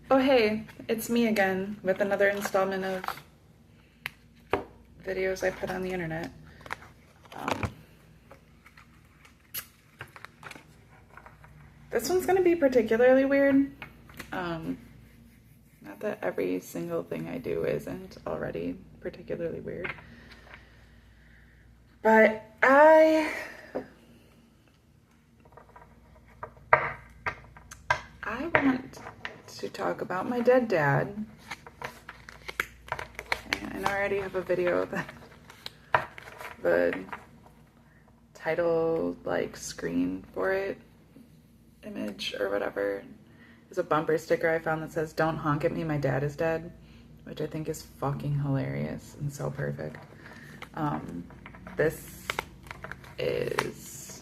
Oh hey, it's me again with another installment of videos I put on the internet. Um, this one's gonna be particularly weird. Not that every single thing I do isn't already particularly weird. But I want to talk about my dead dad. And I already have a video that the title screen for it, image or whatever, is a bumper sticker I found that says "Don't honk at me, my dad is dead," which I think is fucking hilarious and so perfect. This is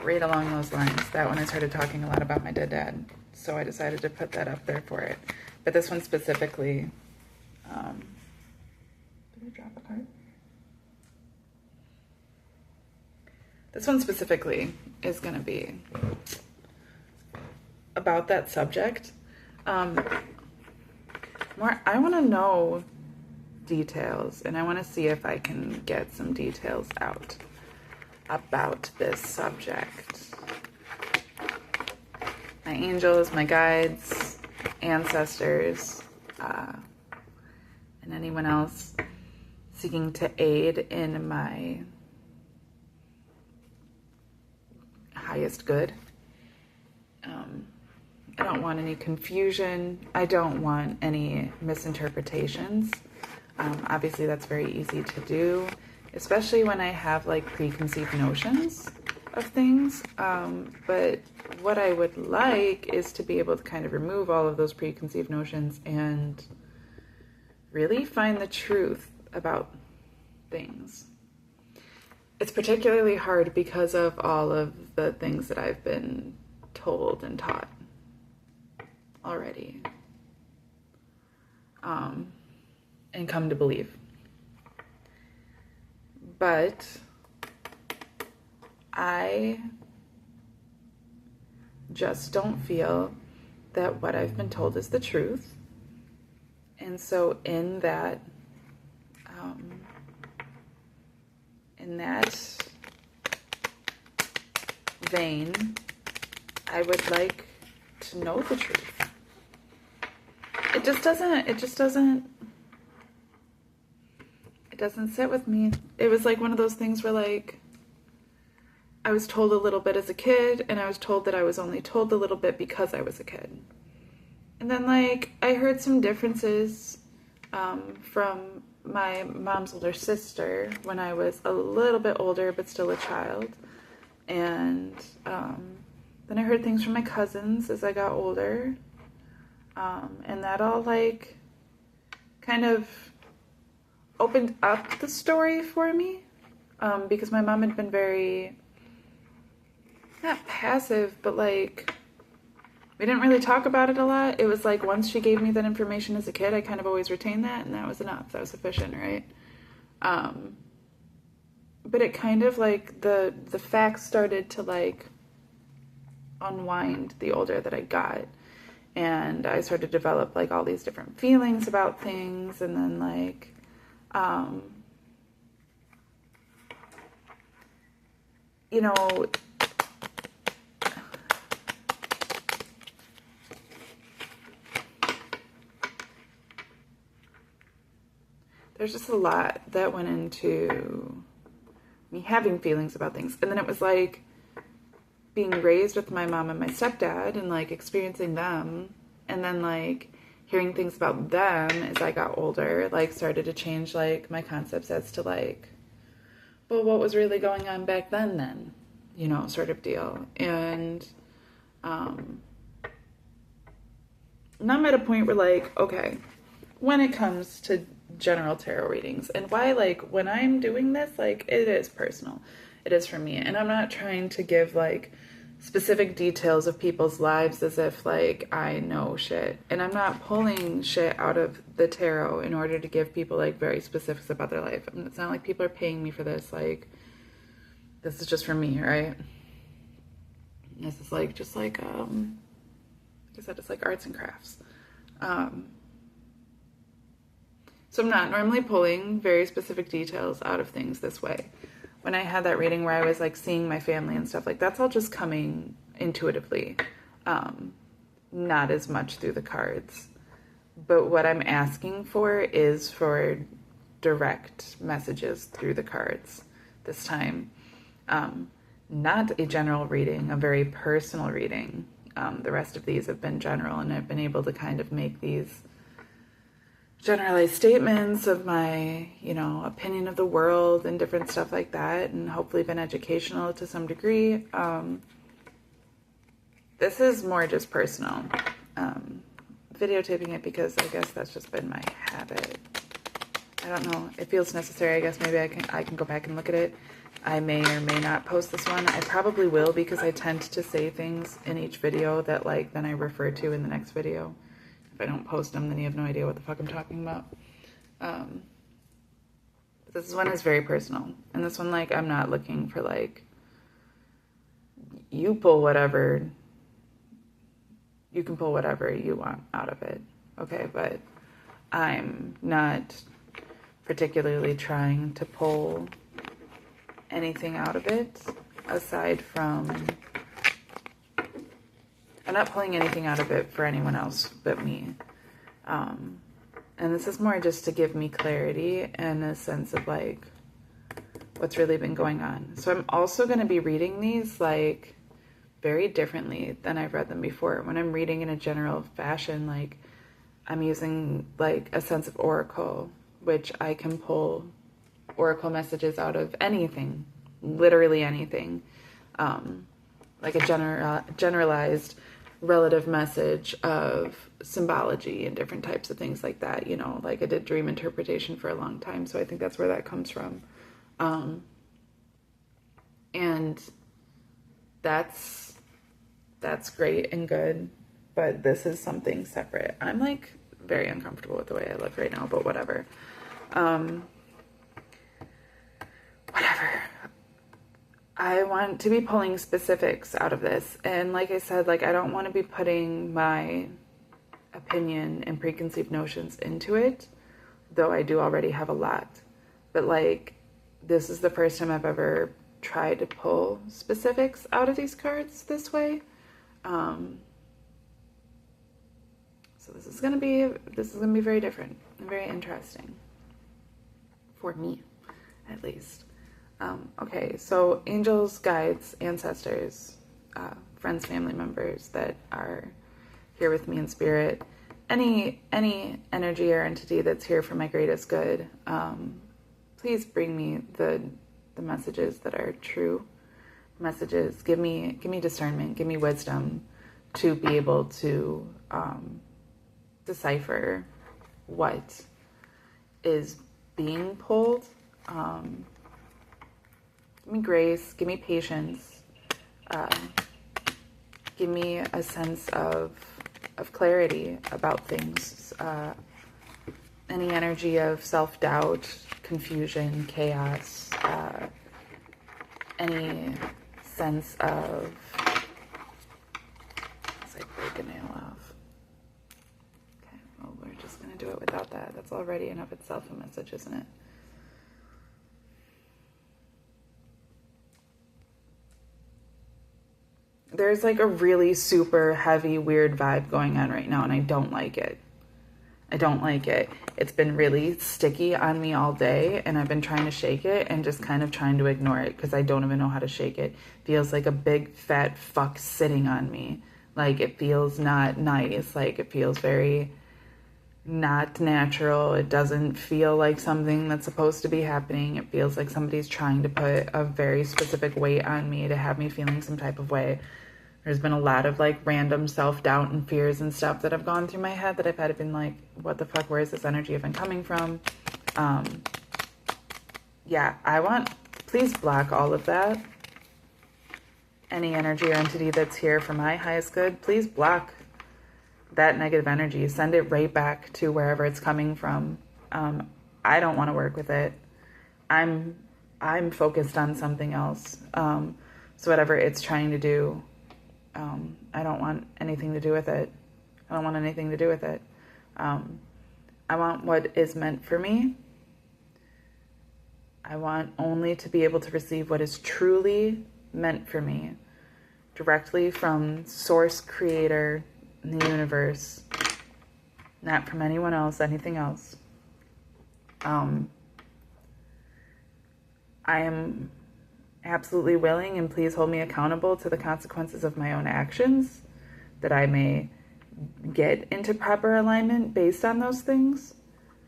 right along those lines. That one I started talking a lot about my dead dad, so I decided to put that up there for it. But this one specifically, did I drop a card? This one specifically is going to be about that subject. I want to know details, and I want to see if I can get some details out about this subject. My angels, my guides, ancestors, and anyone else seeking to aid in my highest good. I don't want any confusion. I don't want any misinterpretations. Obviously, that's very easy to do, especially when I have preconceived notions of things. But what I would like is to be able to kind of remove all of those preconceived notions and really find the truth about things. It's particularly hard because of all of the things that I've been told and taught already, and come to believe. But I just don't feel that what I've been told is the truth. And so in that vein, I would like to know the truth. It doesn't sit with me. It was like one of those things where I was told a little bit as a kid, and I was told that I was only told a little bit because I was a kid. And then I heard some differences from my mom's older sister when I was a little bit older but still a child. And then I heard things from my cousins as I got older. And that all kind of opened up the story for me, because my mom had been very, not passive, but we didn't really talk about it a lot. It was once she gave me that information as a kid, I kind of always retained that, and that was enough. That was sufficient, right? But it kind of the facts started to unwind the older that I got. And I started to develop all these different feelings about things, and then there's just a lot that went into me having feelings about things. And then it was being raised with my mom and my stepdad and experiencing them, and then hearing things about them as I got older started to change my concepts as to well, what was really going on back then, sort of deal. And now I'm at a point where okay, when it comes to general tarot readings, and why when I'm doing this, it is personal, it is for me, and I'm not trying to give specific details of people's lives as if I know shit, and I'm not pulling shit out of the tarot in order to give people very specifics about their life. I mean, it's not like people are paying me for this. This is just for me, right? This is just I said, it's like arts and crafts. So I'm not normally pulling very specific details out of things this way. When I had that reading where I was like seeing my family and stuff, like that's all just coming intuitively, not as much through the cards. But what I'm asking for is for direct messages through the cards this time. Not a general reading, a very personal reading. The rest of these have been general, and I've been able to kind of make these generalized statements of my, opinion of the world and different stuff like that, and hopefully been educational to some degree. This is more just personal. Videotaping it because I guess that's just been my habit. I don't know. It feels necessary. I guess maybe I can go back and look at it. I may or may not post this one. I probably will because I tend to say things in each video that then I refer to in the next video. If I don't post them, then you have no idea what the fuck I'm talking about. This one is very personal. And this one, I'm not looking for, you pull whatever. You can pull whatever you want out of it. Okay, but I'm not particularly trying to pull anything out of it aside from... I'm not pulling anything out of it for anyone else but me. And this is more just to give me clarity and a sense of what's really been going on. So I'm also going to be reading these very differently than I've read them before. When I'm reading in a general fashion, I'm using a sense of oracle, which I can pull oracle messages out of anything, literally anything. A generalized relative message of symbology and different types of things like that, I did dream interpretation for a long time, so I think that's where that comes from. And that's great and good, but this is something separate. I'm very uncomfortable with the way I look right now, but whatever. Whatever. I want to be pulling specifics out of this. And like I said, I don't want to be putting my opinion and preconceived notions into it, though I do already have a lot. But this is the first time I've ever tried to pull specifics out of these cards this way. So this is gonna be very different and very interesting for me, at least. Okay, so angels, guides, ancestors, friends, family members that are here with me in spirit, any energy or entity that's here for my greatest good, please bring me the messages that are true messages. Give me discernment, give me wisdom to be able to decipher what is being pulled. Give me grace, give me patience, give me a sense of clarity about things. Any energy of self-doubt, confusion, chaos, any sense of... It's break a nail off. Okay, well, we're just going to do it without that. That's already in of itself a message, isn't it? There's a really super heavy, weird vibe going on right now, and I don't like it. I don't like it. It's been really sticky on me all day, and I've been trying to shake it and just kind of trying to ignore it because I don't even know how to shake it. Feels like a big fat fuck sitting on me. It feels not nice. It feels very not natural. It doesn't feel like something that's supposed to be happening. It feels like somebody's trying to put a very specific weight on me to have me feeling some type of way. There's been a lot of random self-doubt and fears and stuff that have gone through my head that I've had to been what the fuck, where is this energy even coming from? Yeah, please block all of that. Any energy or entity that's here for my highest good, please block that negative energy. Send it right back to wherever it's coming from. I don't want to work with it. I'm focused on something else. So whatever it's trying to do, I don't want anything to do with it. I don't want anything to do with it. I want what is meant for me. I want only to be able to receive what is truly meant for me, directly from Source, Creator, in the universe, not from anyone else, anything else. I am absolutely willing, and please hold me accountable to the consequences of my own actions, that I may get into proper alignment based on those things.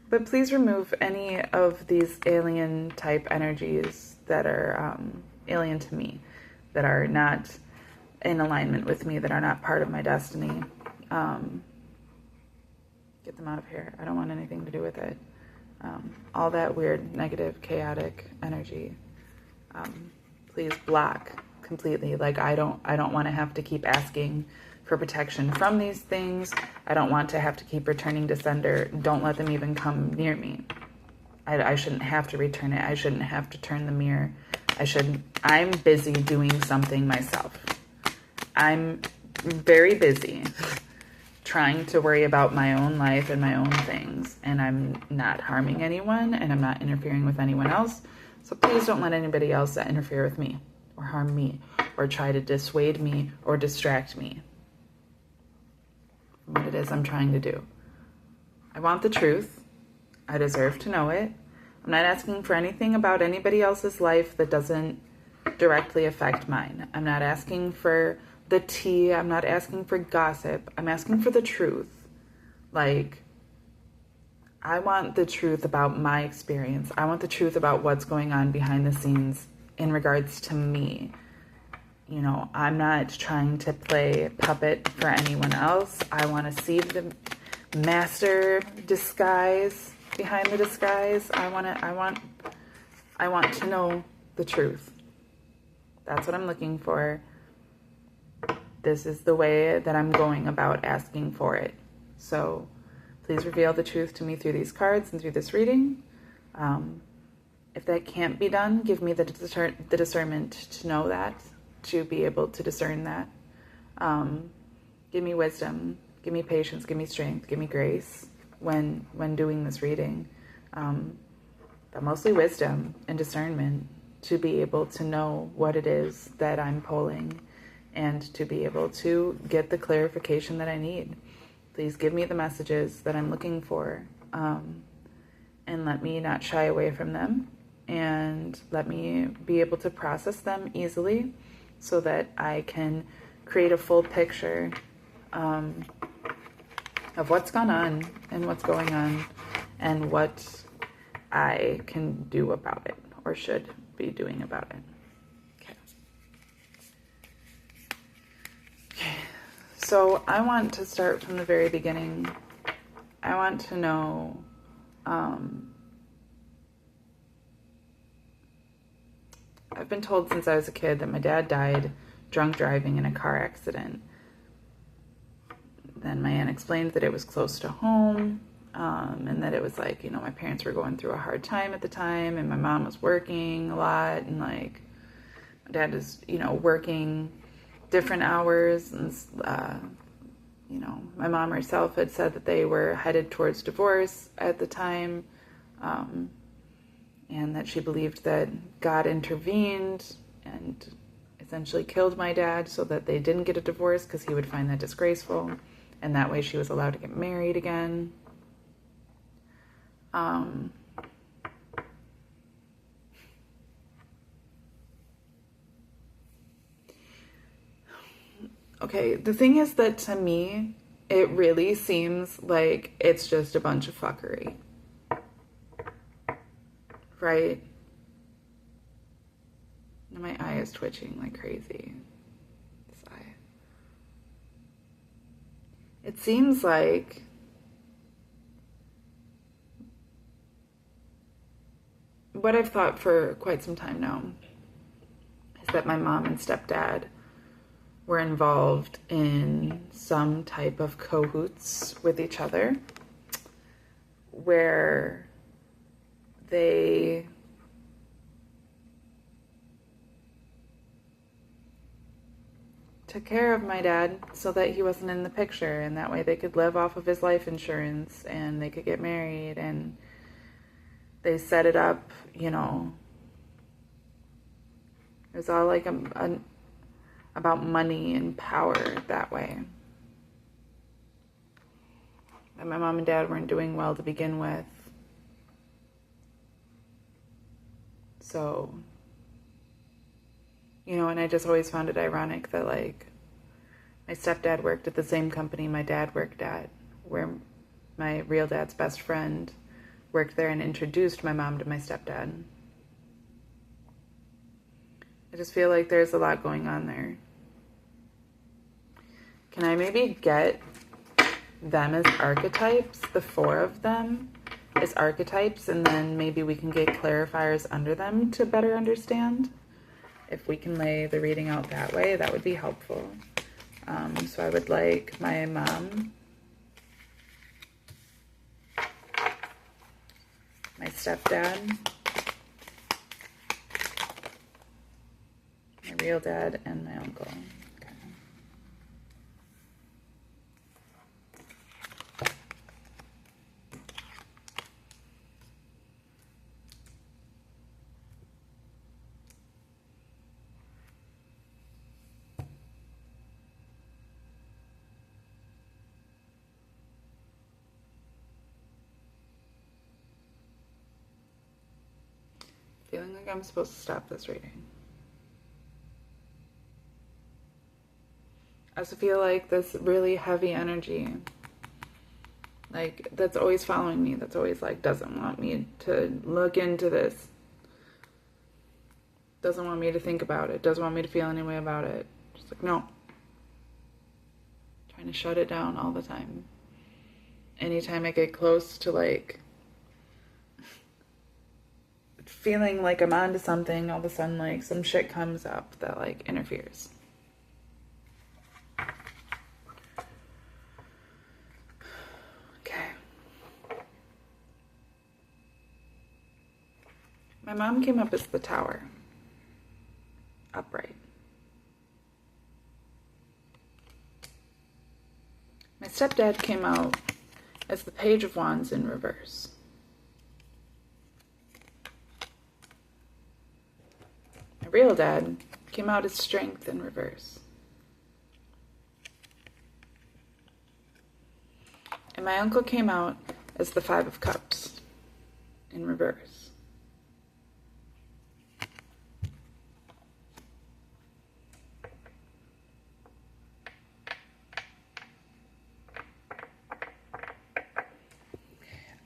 But please remove any of these alien type energies that are alien to me, that are not in alignment with me, that are not part of my destiny. Get them out of here. I don't want anything to do with it. All that weird, negative, chaotic energy, please block completely. Like, I don't want to have to keep asking for protection from these things. I don't want to have to keep returning to sender. Don't let them even come near me. I shouldn't have to return it. I shouldn't have to turn the mirror. I'm busy doing something myself. I'm very busy trying to worry about my own life and my own things, and I'm not harming anyone, and I'm not interfering with anyone else. So please don't let anybody else interfere with me or harm me or try to dissuade me or distract me from what it is I'm trying to do. I want the truth. I deserve to know it. I'm not asking for anything about anybody else's life that doesn't directly affect mine. I'm not asking for the tea. I'm not asking for gossip. I'm asking for the truth. Like, I want the truth about my experience. I want the truth about what's going on behind the scenes in regards to me. You know, I'm not trying to play puppet for anyone else. I want to see the master disguise behind the disguise. I want to know the truth. That's what I'm looking for. This is the way that I'm going about asking for it. So please reveal the truth to me through these cards and through this reading. If that can't be done, give me the discernment to know that, to be able to discern that. Give me wisdom, give me patience, give me strength, give me grace when doing this reading. But mostly wisdom and discernment to be able to know what it is that I'm pulling and to be able to get the clarification that I need. Please give me the messages that I'm looking for, and let me not shy away from them, and let me be able to process them easily so that I can create a full picture of what's gone on and what's going on and what I can do about it or should be doing about it. Okay. So I want to start from the very beginning. I want to know I've been told since I was a kid that my dad died drunk driving in a car accident. Then my aunt explained that it was close to home, and that it was like, you know, my parents were going through a hard time at the time, and my mom was working a lot, and like my dad is, you know, working different hours, and you know, my mom herself had said that they were headed towards divorce at the time, and that she believed that God intervened and essentially killed my dad so that they didn't get a divorce because he would find that disgraceful, and that way she was allowed to get married again. Okay, the thing is that to me, it really seems like it's just a bunch of fuckery. Right? Now my eye is twitching like crazy. This eye. It seems like what I've thought for quite some time now is that my mom and stepdad were involved in some type of cahoots with each other where they took care of my dad so that he wasn't in the picture, and that way they could live off of his life insurance and they could get married, and they set it up, you know. It was all like about money and power that way. And my mom and dad weren't doing well to begin with. So, you know, and I just always found it ironic that, like, my stepdad worked at the same company my dad worked at, where my real dad's best friend worked there and introduced my mom to my stepdad. I just feel like there's a lot going on there. Can I maybe get them as archetypes, the four of them as archetypes, and then maybe we can get clarifiers under them to better understand? If we can lay the reading out that way, that would be helpful. So I would like my mom, my stepdad, my real dad, and my uncle. Okay. Feeling like I'm supposed to stop this reading. I also feel like this really heavy energy, like, that's always following me, that's always like, doesn't want me to look into this, doesn't want me to think about it, doesn't want me to feel any way about it. Just like, no. Trying to shut it down all the time. Anytime I get close to, like, feeling like I'm onto something, all of a sudden, like, some shit comes up that, like, interferes. Okay. My mom came up as the Tower. Upright. My stepdad came out as the Page of Wands in reverse. My real dad came out as Strength in reverse. And my uncle came out as the Five of Cups in reverse.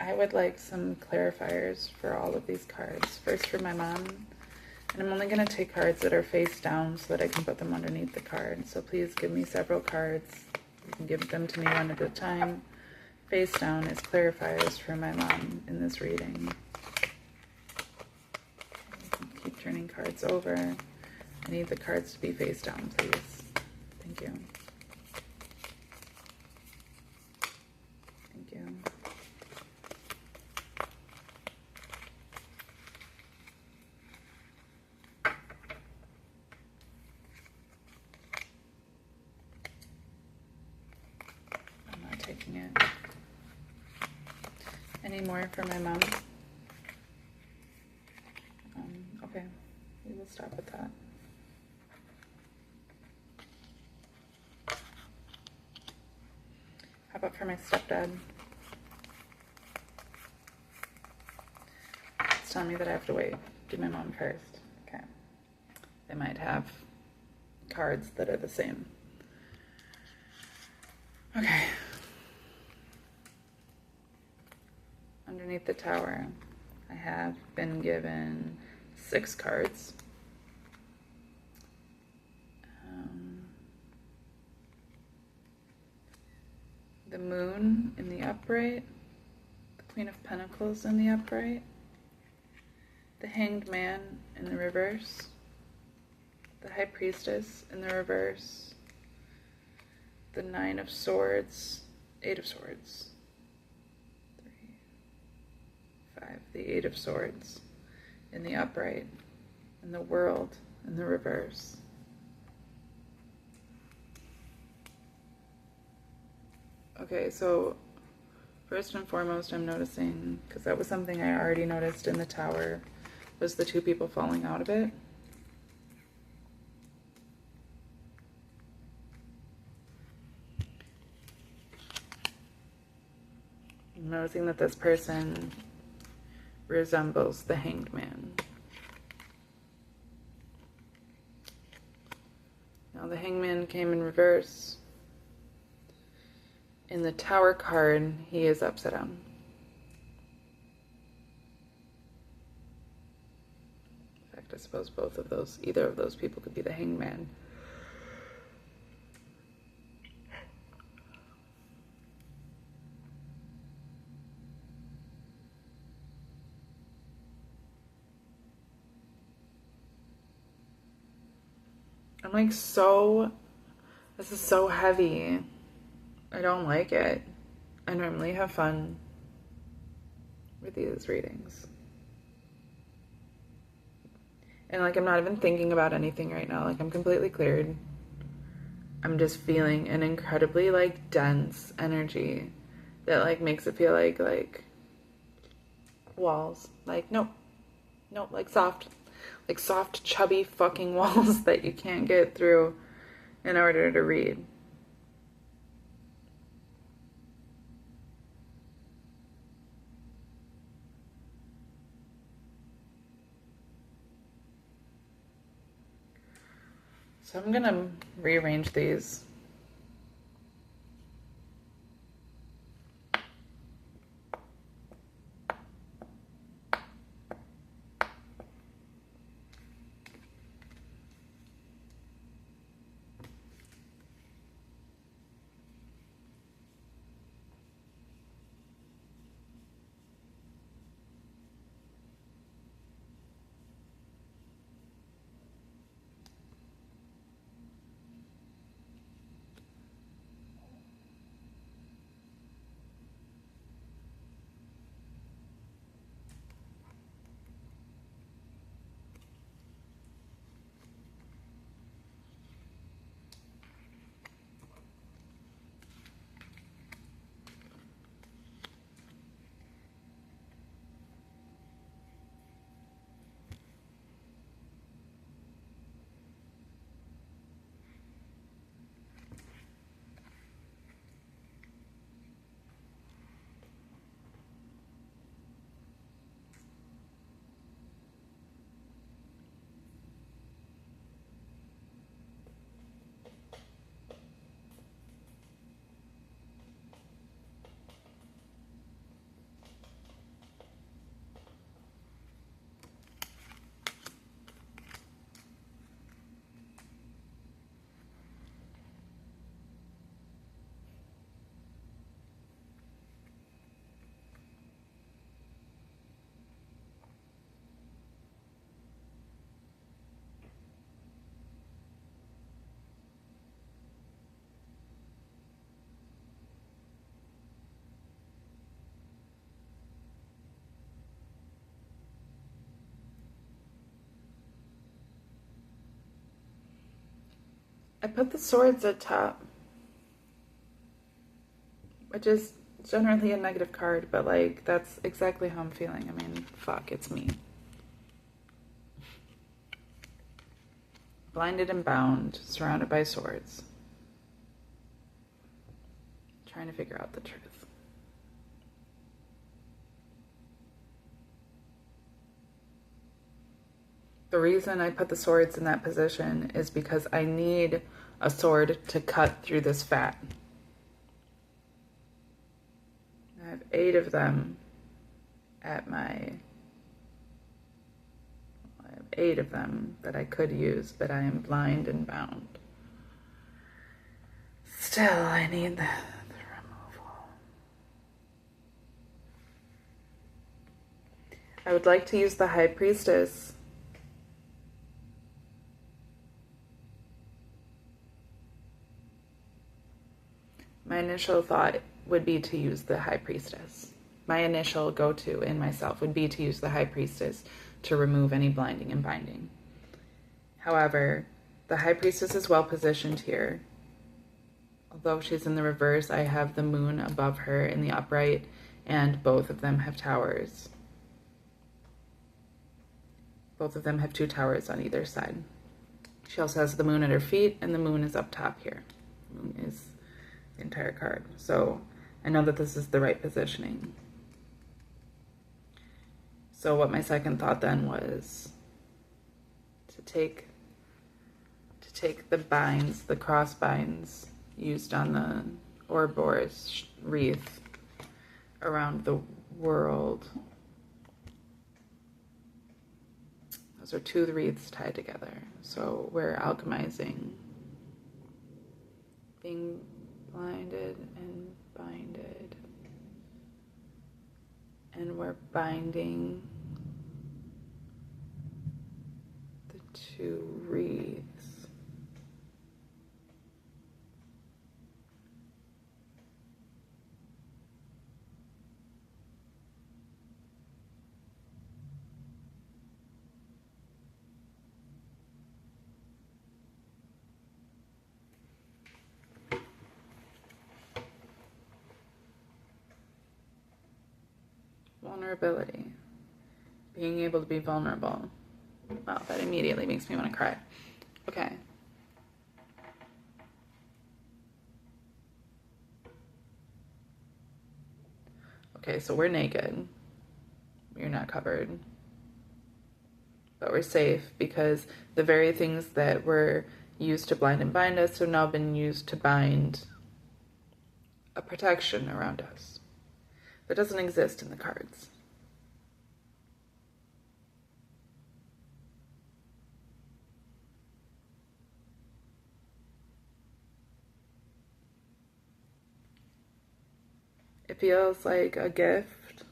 I would like some clarifiers for all of these cards. First for my mom, and I'm only going to take cards that are face down so that I can put them underneath the card. So please give me several cards. You can give them to me one at a time. Face down is clarifiers for my mom in this reading. Keep turning cards over. I need the cards to be face down, please. Thank you. Thank you. Taking it. Any more for my mom? Okay, we will stop with that. How about for my stepdad? It's telling me that I have to wait. Do my mom first. Okay. They might have cards that are the same. Okay. Underneath the Tower, I have been given 6 cards. The Moon in the upright, the Queen of Pentacles in the upright, the Hanged Man in the reverse, the High Priestess in the reverse, the Nine of Swords, Eight of Swords, 5, the Eight of Swords in the upright, and the World in the reverse. Okay, so first and foremost, I'm noticing, because that was something I already noticed in the tower, was the two people falling out of it. I'm noticing that this person resembles the Hanged Man. Now the Hangman came in reverse. In the Tower card, he is upside down. In fact, I suppose both of those, either of those people could be the Hanged Man. I'm like this is so heavy. I don't like it. I normally have fun with these readings. And like, I'm not even thinking about anything right now. Like, I'm completely cleared. I'm just feeling an incredibly like dense energy that like makes it feel like walls. Like, nope, like soft chubby fucking walls that you can't get through in order to read. So I'm gonna rearrange these. I put the swords at top, which is generally a negative card, but like, that's exactly how I'm feeling. I mean, fuck, it's me. Blinded and bound, surrounded by swords. Trying to figure out the truth. The reason I put the swords in that position is because I need a sword to cut through this fat. I have 8 of them at my... I have 8 of them that I could use, but I am blind and bound. Still, I need the removal. I would like to use the High Priestess. My initial thought would be to use the High Priestess. My initial go-to in myself would be to use the High Priestess to remove any blinding and binding. However, the High Priestess is well positioned here. although she's in the reverse, I have the moon above her in the upright, and both of them have towers. Both of them have 2 towers on either side. She also has the moon at her feet, and the moon is up top here. The moon is the entire card. So I know that this is the right positioning. So what my second thought then was to take the binds, the cross binds used on the Ouroboros wreath around the world. Those are 2 wreaths tied together. So we're alchemizing, being blinded and binded. And we're binding the 2 wreaths. Vulnerability. Being able to be vulnerable. Wow, that immediately makes me want to cry. Okay. Okay, so we're naked. We're not covered. But we're safe because the very things that were used to blind and bind us have now been used to bind a protection around us that doesn't exist in the cards. It feels like a gift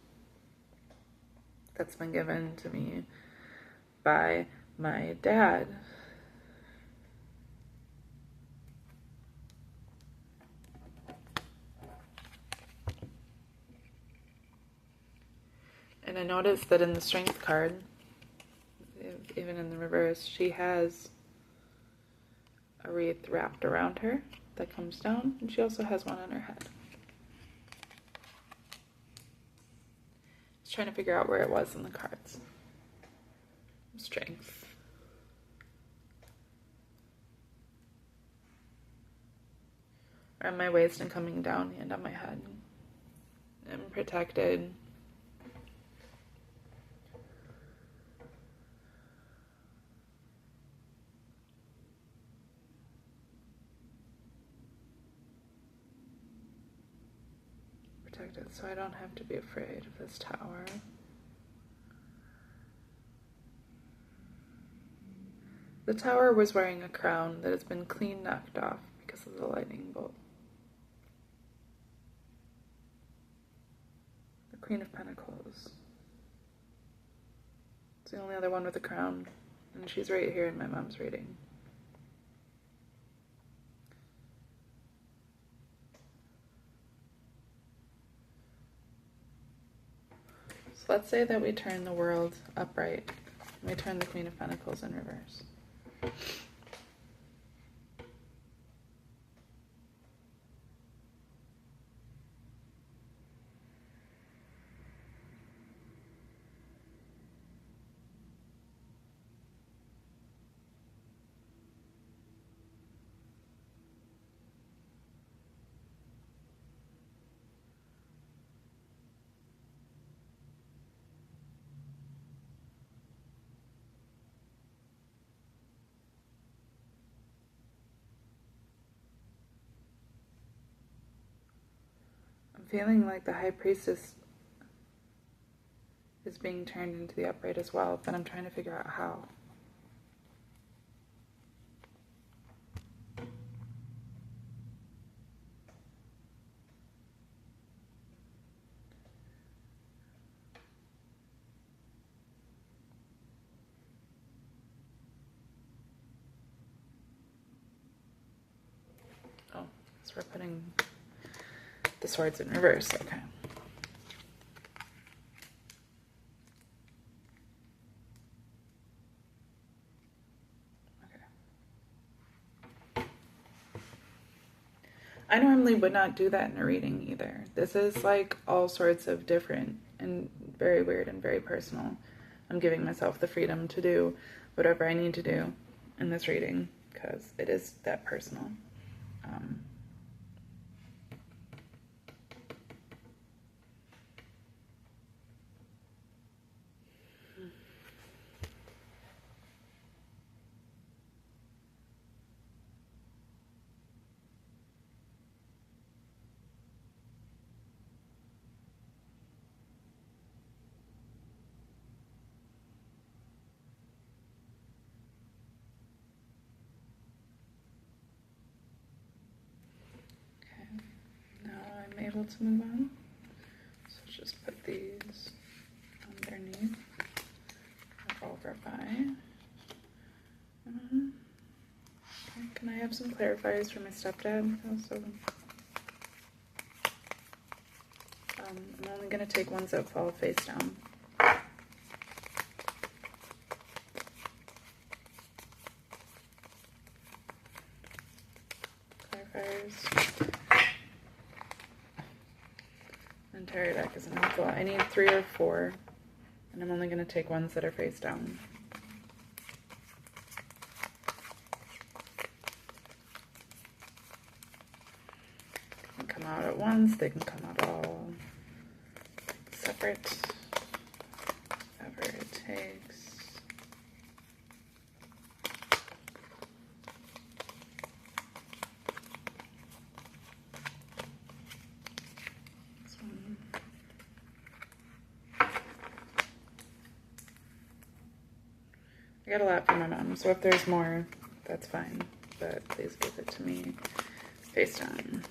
that's been given to me by my dad. And I noticed that in the Strength card, even in the reverse, she has a wreath wrapped around her that comes down, and she also has one on her head. I was trying to figure out where it was in the cards. Strength. Around my waist and coming down, hand on my head. I'm protected. Protected, so I don't have to be afraid of this tower. The tower was wearing a crown that has been clean knocked off because of the lightning bolt. The Queen of Pentacles. It's the only other one with a crown, and she's right here in my mom's reading. So let's say that we turn the world upright. We turn the Queen of Pentacles in reverse. Feeling like the High Priestess is being turned into the upright as well, but I'm trying to figure out how. Oh, so we're putting the swords in reverse, okay. I normally would not do that in a reading either. This is like all sorts of different and very weird and very personal. I'm giving myself the freedom to do whatever I need to do in this reading because it is that personal. I'm able to move on. So just put these underneath. Overbuy. Okay, can I have some clarifiers for my stepdad also? I'm only going to take ones that fall face down. Clarifiers. Entire deck is an info. I need 3 or 4, and I'm only going to take ones that are face down. They can come out at once, they can come out all separate, whatever it takes. I got a lot from my mom, so if there's more, that's fine. But please give it to me face down.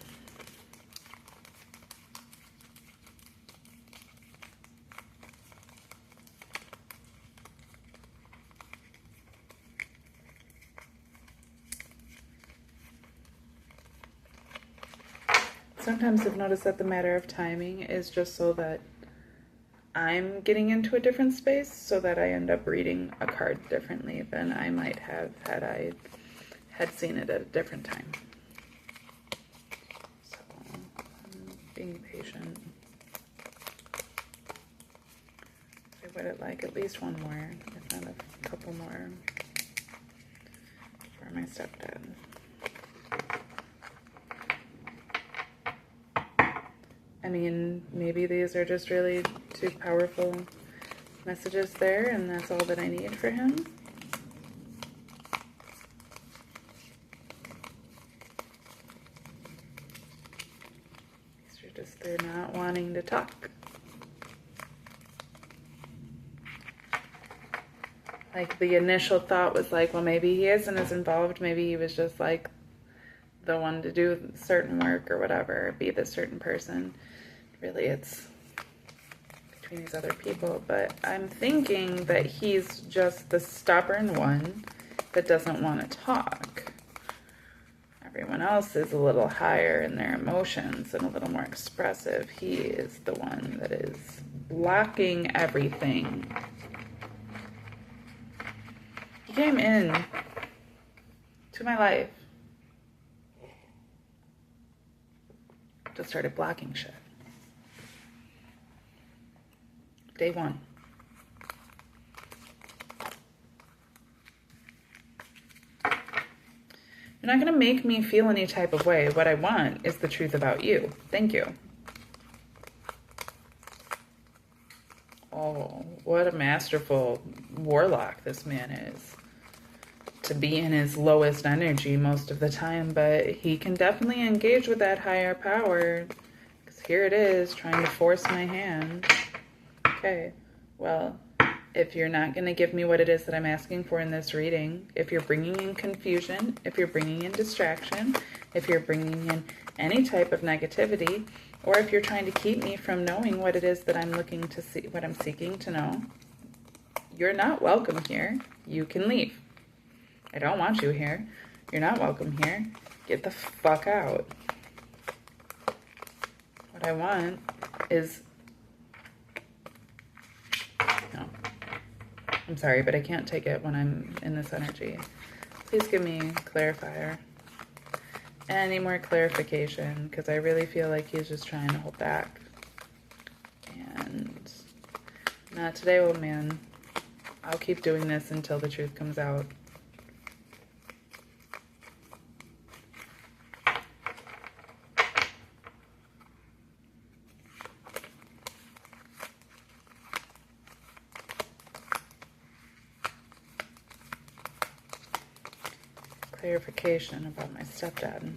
Sometimes I've noticed that the matter of timing is just so that I'm getting into a different space so that I end up reading a card differently than I might have had I had seen it at a different time. So I'm being patient. I would like at least one more, if not a couple more, for my stepdad. I mean, maybe these are just really 2 powerful messages there, and that's all that I need for him. These are just, they're not wanting to talk. Like, the initial thought was like, well, maybe he isn't as involved. Maybe he was just like the one to do certain work or whatever, be the certain person. Really, it's between these other people, but I'm thinking that he's just the stubborn one that doesn't want to talk. Everyone else is a little higher in their emotions and a little more expressive. He is the one that is blocking everything. He came in to my life, just started blocking shit. Day 1. You're not going to make me feel any type of way. What I want is the truth about you. Thank you. Oh, what a masterful warlock this man is. To be in his lowest energy most of the time, but he can definitely engage with that higher power. Because here it is, trying to force my hand. Okay, well, if you're not going to give me what it is that I'm asking for in this reading, if you're bringing in confusion, if you're bringing in distraction, if you're bringing in any type of negativity, or if you're trying to keep me from knowing what it is that I'm looking to see, what I'm seeking to know, you're not welcome here. You can leave. I don't want you here. You're not welcome here. Get the fuck out. What I want is... No. I'm sorry, but I can't take it when I'm in this energy. Please give me a clarifier. any more clarification, because I really feel like he's just trying to hold back. And not today, old man. I'll keep doing this until the truth comes out. Clarification about my stepdad.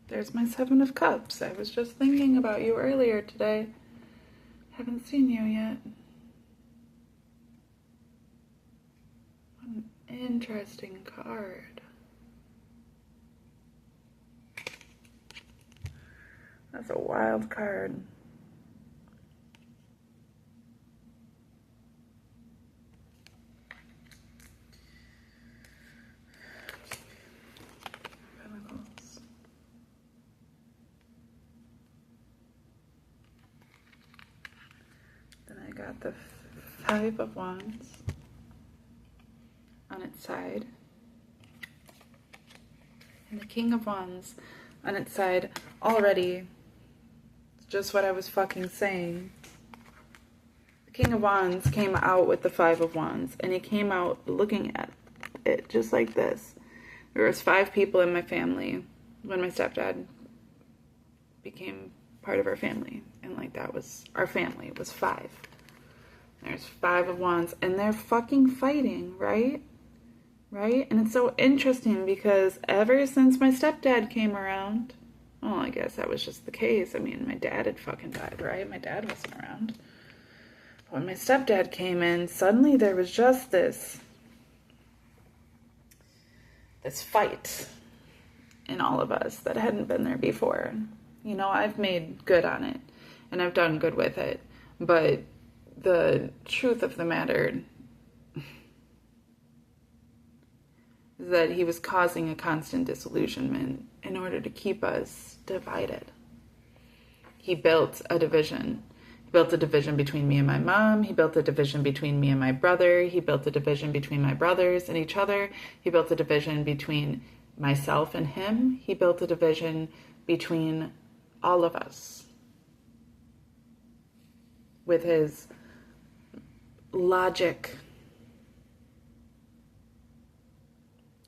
There's my Seven of Cups. I was just thinking about you earlier today. Haven't seen you yet. What an interesting card. That's a wild card. Got the Five of Wands on its side and the King of Wands on its side. Already, it's just what I was fucking saying. The King of Wands came out with the Five of Wands, and he came out looking at it just like this. There was 5 people in my family when my stepdad became part of our family, and like that was our family. It was 5. There's 5 of Wands, and they're fucking fighting, right? Right? And it's so interesting because ever since my stepdad came around, well, I guess that was just the case. I mean, my dad had fucking died, right? My dad wasn't around. When my stepdad came in, suddenly there was just this fight in all of us that hadn't been there before. You know, I've made good on it, and I've done good with it, but the truth of the matter is that he was causing a constant disillusionment in order to keep us divided. He built a division. He built a division between me and my mom. He built a division between me and my brother. He built a division between my brothers and each other. He built a division between myself and him. He built a division between all of us with his logic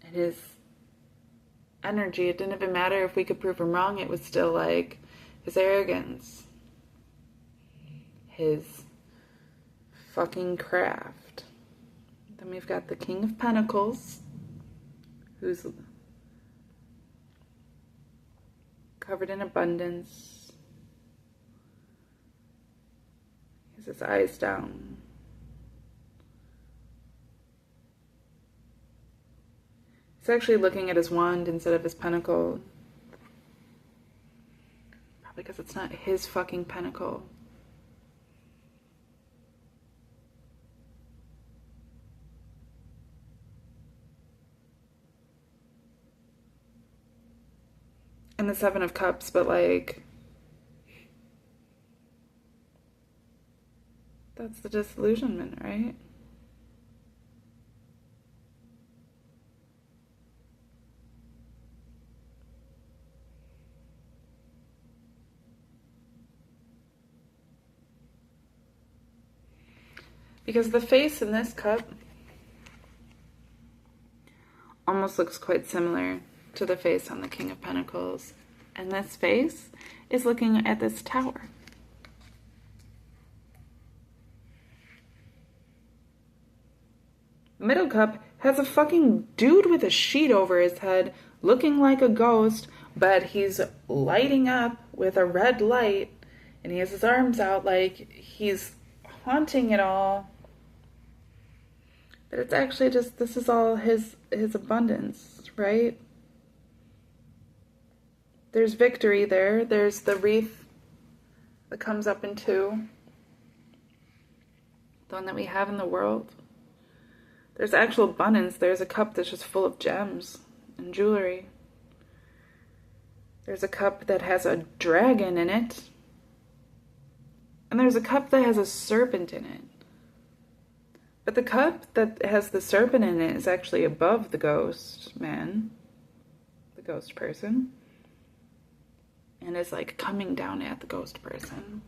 and his energy. It didn't even matter if we could prove him wrong. It was still like his arrogance, his fucking craft. Then we've got the King of Pentacles, who's covered in abundance. He has his eyes down. He's actually looking at his wand instead of his pentacle. Probably because it's not his fucking pentacle. And the Seven of Cups, but like, that's the disillusionment, right? Because the face in this cup almost looks quite similar to the face on the King of Pentacles. And this face is looking at this tower. The middle cup has a fucking dude with a sheet over his head looking like a ghost, but he's lighting up with a red light, and he has his arms out like he's haunting it all. That it's actually just, this is all his abundance, right? There's victory there. There's the wreath that comes up in two. The one that we have in the world. There's actual abundance. There's a cup that's just full of gems and jewelry. There's a cup that has a dragon in it. And there's a cup that has a serpent in it. But the cup that has the serpent in it is actually above the ghost man, the ghost person, and is like coming down at the ghost person.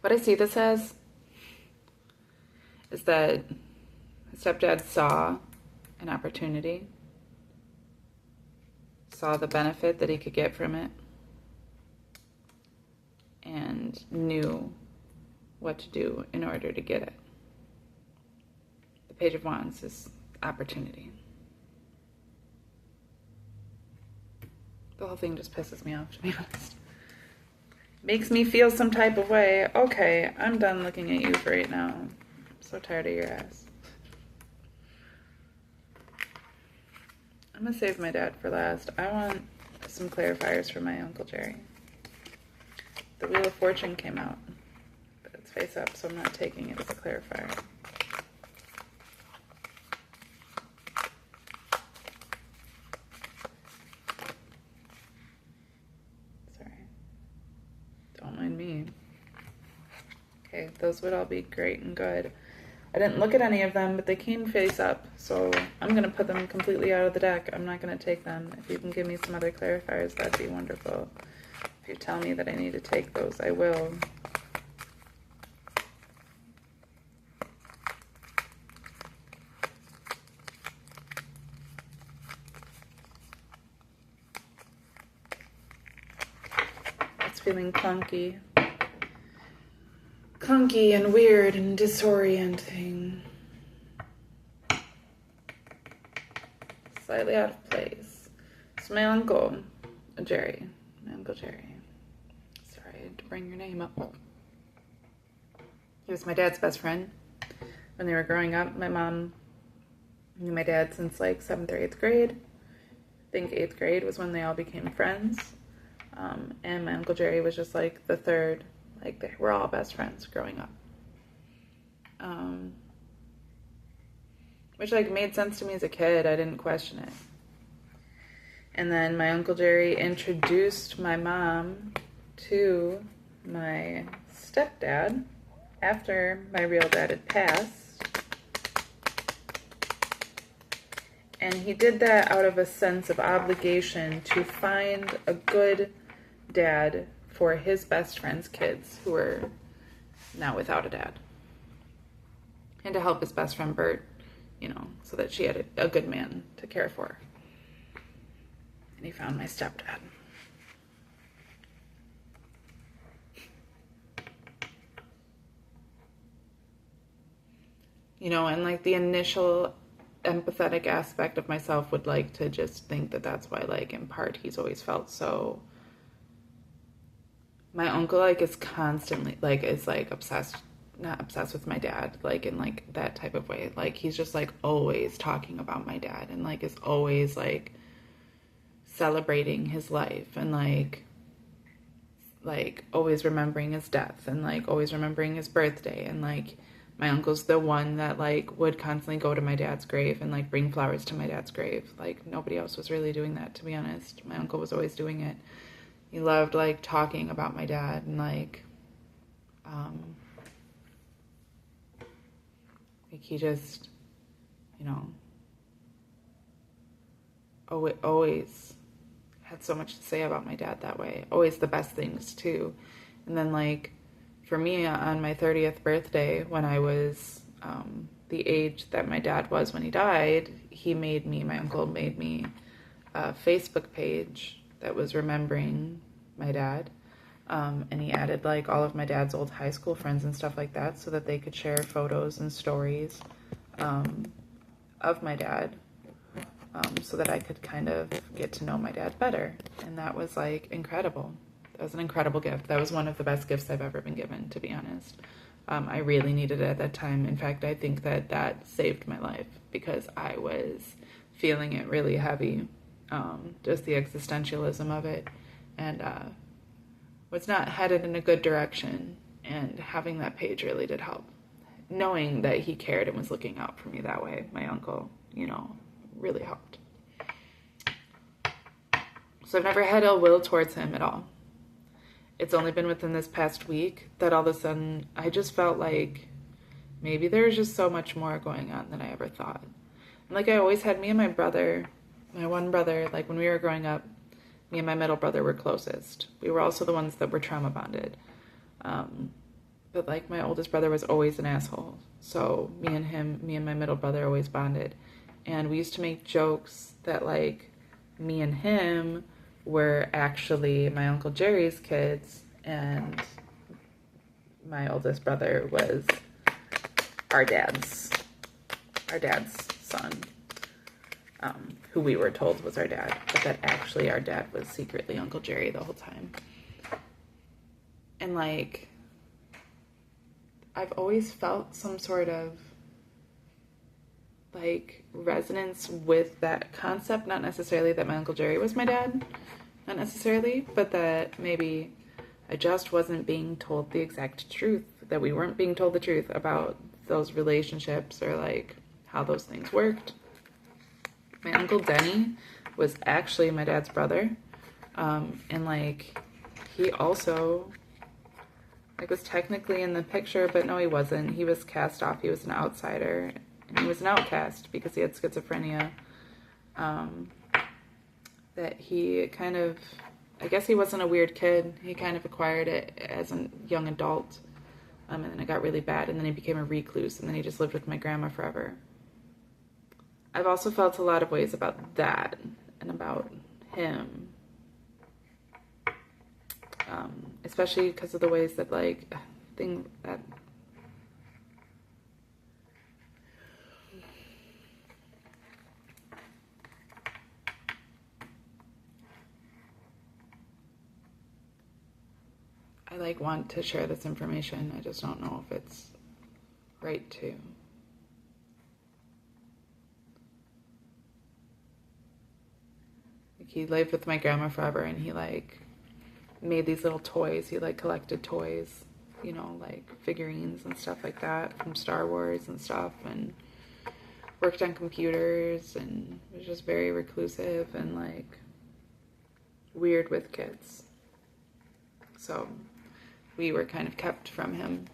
What I see this as is that my stepdad saw an opportunity, saw the benefit that he could get from it, and knew what to do in order to get it. The Page of Wands is opportunity. The whole thing just pisses me off, to be honest. Makes me feel some type of way. Okay, I'm done looking at you for right now. I'm so tired of your ass. I'm gonna save my dad for last. I want some clarifiers for my Uncle Jerry. The Wheel of Fortune came out, but it's face up, so I'm not taking it as a clarifier. Sorry. Don't mind me. Okay, those would all be great and good. I didn't look at any of them, but they came face up, so I'm going to put them completely out of the deck. I'm not going to take them. If you can give me some other clarifiers, that'd be wonderful. If you tell me that I need to take those, I will. It's feeling clunky. Clunky and weird and disorienting. Slightly out of place. So my Uncle Jerry. My Uncle Jerry. Sorry, I had to bring your name up. He was my dad's best friend. When they were growing up, my mom knew my dad since like 7th or 8th grade. I think 8th grade was when they all became friends. And my Uncle Jerry was just like the third. Like, they were all best friends growing up. Which, like, made sense to me as a kid. I didn't question it. And then my Uncle Jerry introduced my mom to my stepdad after my real dad had passed. And he did that out of a sense of obligation to find a good dad for his best friend's kids who were now without a dad. And to help his best friend Bert, you know, so that she had a good man to care for her. And he found my stepdad. You know, and like the initial empathetic aspect of myself would like to just think that that's why, like, in part, he's always felt so... My uncle, like, is constantly, like, is, like, obsessed, not obsessed with my dad, like, in, like, that type of way. Like, he's just, like, always talking about my dad and, like, is always, like, celebrating his life and, like, always remembering his death and, like, always remembering his birthday. And, like, my uncle's the one that, like, would constantly go to my dad's grave and, like, bring flowers to my dad's grave. Like, nobody else was really doing that, to be honest. My uncle was always doing it. He loved, like, talking about my dad and, like, he just, you know, always had so much to say about my dad that way. Always the best things, too. And then, like, for me, on my 30th birthday, when I was the age that my dad was when he died, my uncle made me a Facebook page that was remembering my dad. And he added, like, all of my dad's old high school friends and stuff like that so that they could share photos and stories of my dad. so that I could kind of get to know my dad better. And that was like incredible. That was an incredible gift. That was one of the best gifts I've ever been given, to be honest. I really needed it at that time. In fact, I think that saved my life because I was feeling it really heavy, just the existentialism of it, and was not headed in a good direction. And having that page really did help. Knowing that he cared and was looking out for me that way, my uncle, really helped. So I've never had ill will towards him at all. It's only been within this past week that all of a sudden I just felt like maybe there's just so much more going on than I ever thought. And like I always had, me and my brother, my one brother, like when we were growing up, me and my middle brother were closest. We were also the ones that were trauma bonded. But like my oldest brother was always an asshole. So me and my middle brother always bonded. And we used to make jokes that like me and him were actually my Uncle Jerry's kids, and my oldest brother was our dad's son, who we were told was our dad, but that actually our dad was secretly Uncle Jerry the whole time. And like, I've always felt some sort of like resonance with that concept, not necessarily that my Uncle Jerry was my dad, not necessarily, but that maybe I just wasn't being told the exact truth, that we weren't being told the truth about those relationships or like how those things worked. My Uncle Denny was actually my dad's brother, and like he also like was technically in the picture, but no, he wasn't. He was cast off. He was an outsider, and he was an outcast because he had schizophrenia. That he kind of, I guess he wasn't a weird kid. He kind of acquired it as a young adult, and then it got really bad, and then he became a recluse, and then he just lived with my grandma forever. I've also felt a lot of ways about that and about him, especially because of the ways that like things that I like want to share this information. I just don't know if it's right to. Like he lived with my grandma forever, and he like made these little toys. He like collected toys, like figurines and stuff like that from Star Wars and stuff, and worked on computers, and was just very reclusive and like weird with kids. So we were kind of kept from him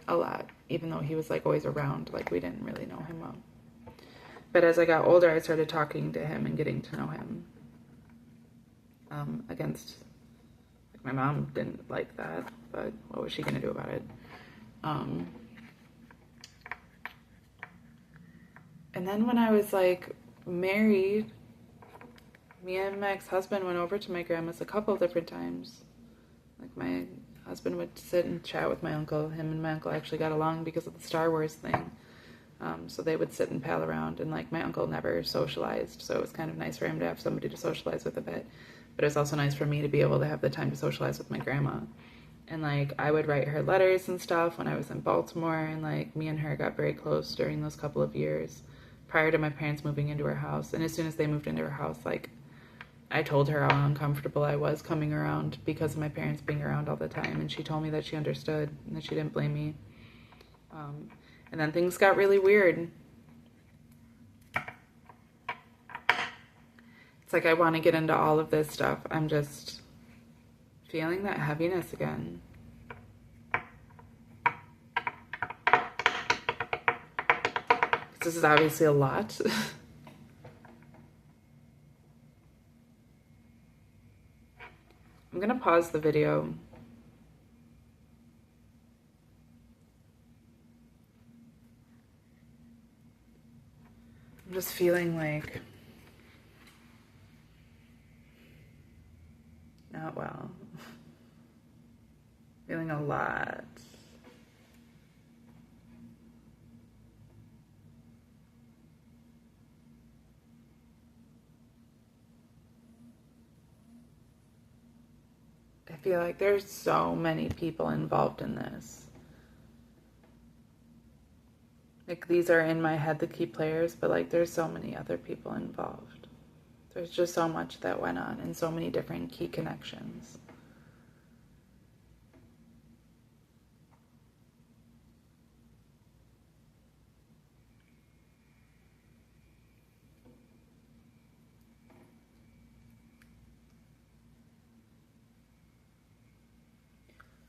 a lot, even though he was like always around. Like we didn't really know him well. But as I got older, I started talking to him and getting to know him. Against, like my mom didn't like that, but what was she gonna do about it? And then when I was like married, me and my ex-husband went over to my grandma's a couple different times. Like my husband would sit and chat with my uncle. Him and my uncle actually got along because of the Star Wars thing. So they would sit and pal around, and like my uncle never socialized, so it was kind of nice for him to have somebody to socialize with a bit. But it was also nice for me to be able to have the time to socialize with my grandma. And like I would write her letters and stuff when I was in Baltimore, and like me and her got very close during those couple of years prior to my parents moving into her house. And as soon as they moved into her house, like I told her how uncomfortable I was coming around because of my parents being around all the time, and she told me that she understood and that she didn't blame me. And then things got really weird. It's like I want to get into all of this stuff. I'm just feeling that heaviness again. This is obviously a lot. I'm gonna pause the video. I'm just feeling like not well. Feeling a lot. feel like there's so many people involved in this. Like, these are in my head the key players, but like there's so many other people involved. There's just so much that went on and so many different key connections.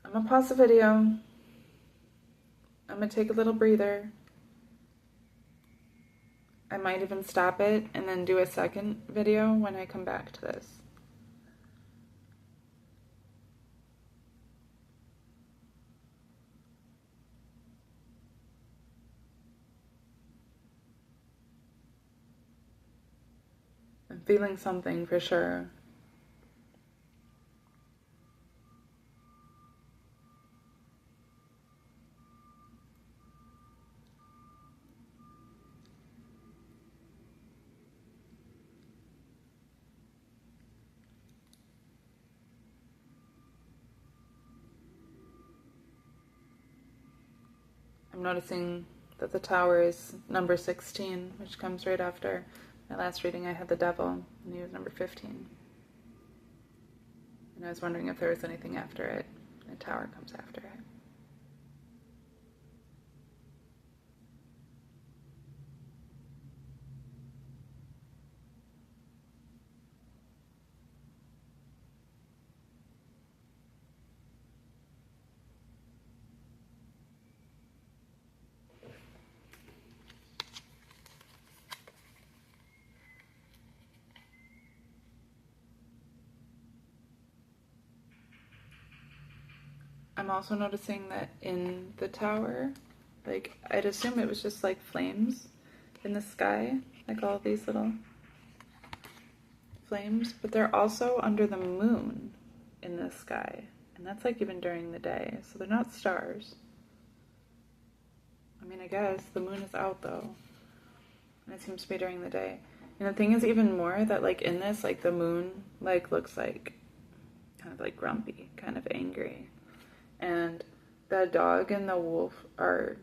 I'm gonna pause the video. I'm gonna take a little breather. I might even stop it and then do a second video when I come back to this. I'm feeling something for sure. I'm noticing that the tower is number 16, which comes right after my last reading. I had the devil, and he was number 15. And I was wondering if there was anything after it. The tower comes after it. I'm also noticing that in the tower, like, I'd assume it was just like flames in the sky, like all these little flames, but they're also under the moon in the sky, and that's like even during the day, so they're not stars. I mean, I guess the moon is out though, and it seems to be during the day. And the thing is even more that like in this, like the moon like looks like kind of like grumpy, kind of angry. And the dog and the wolf are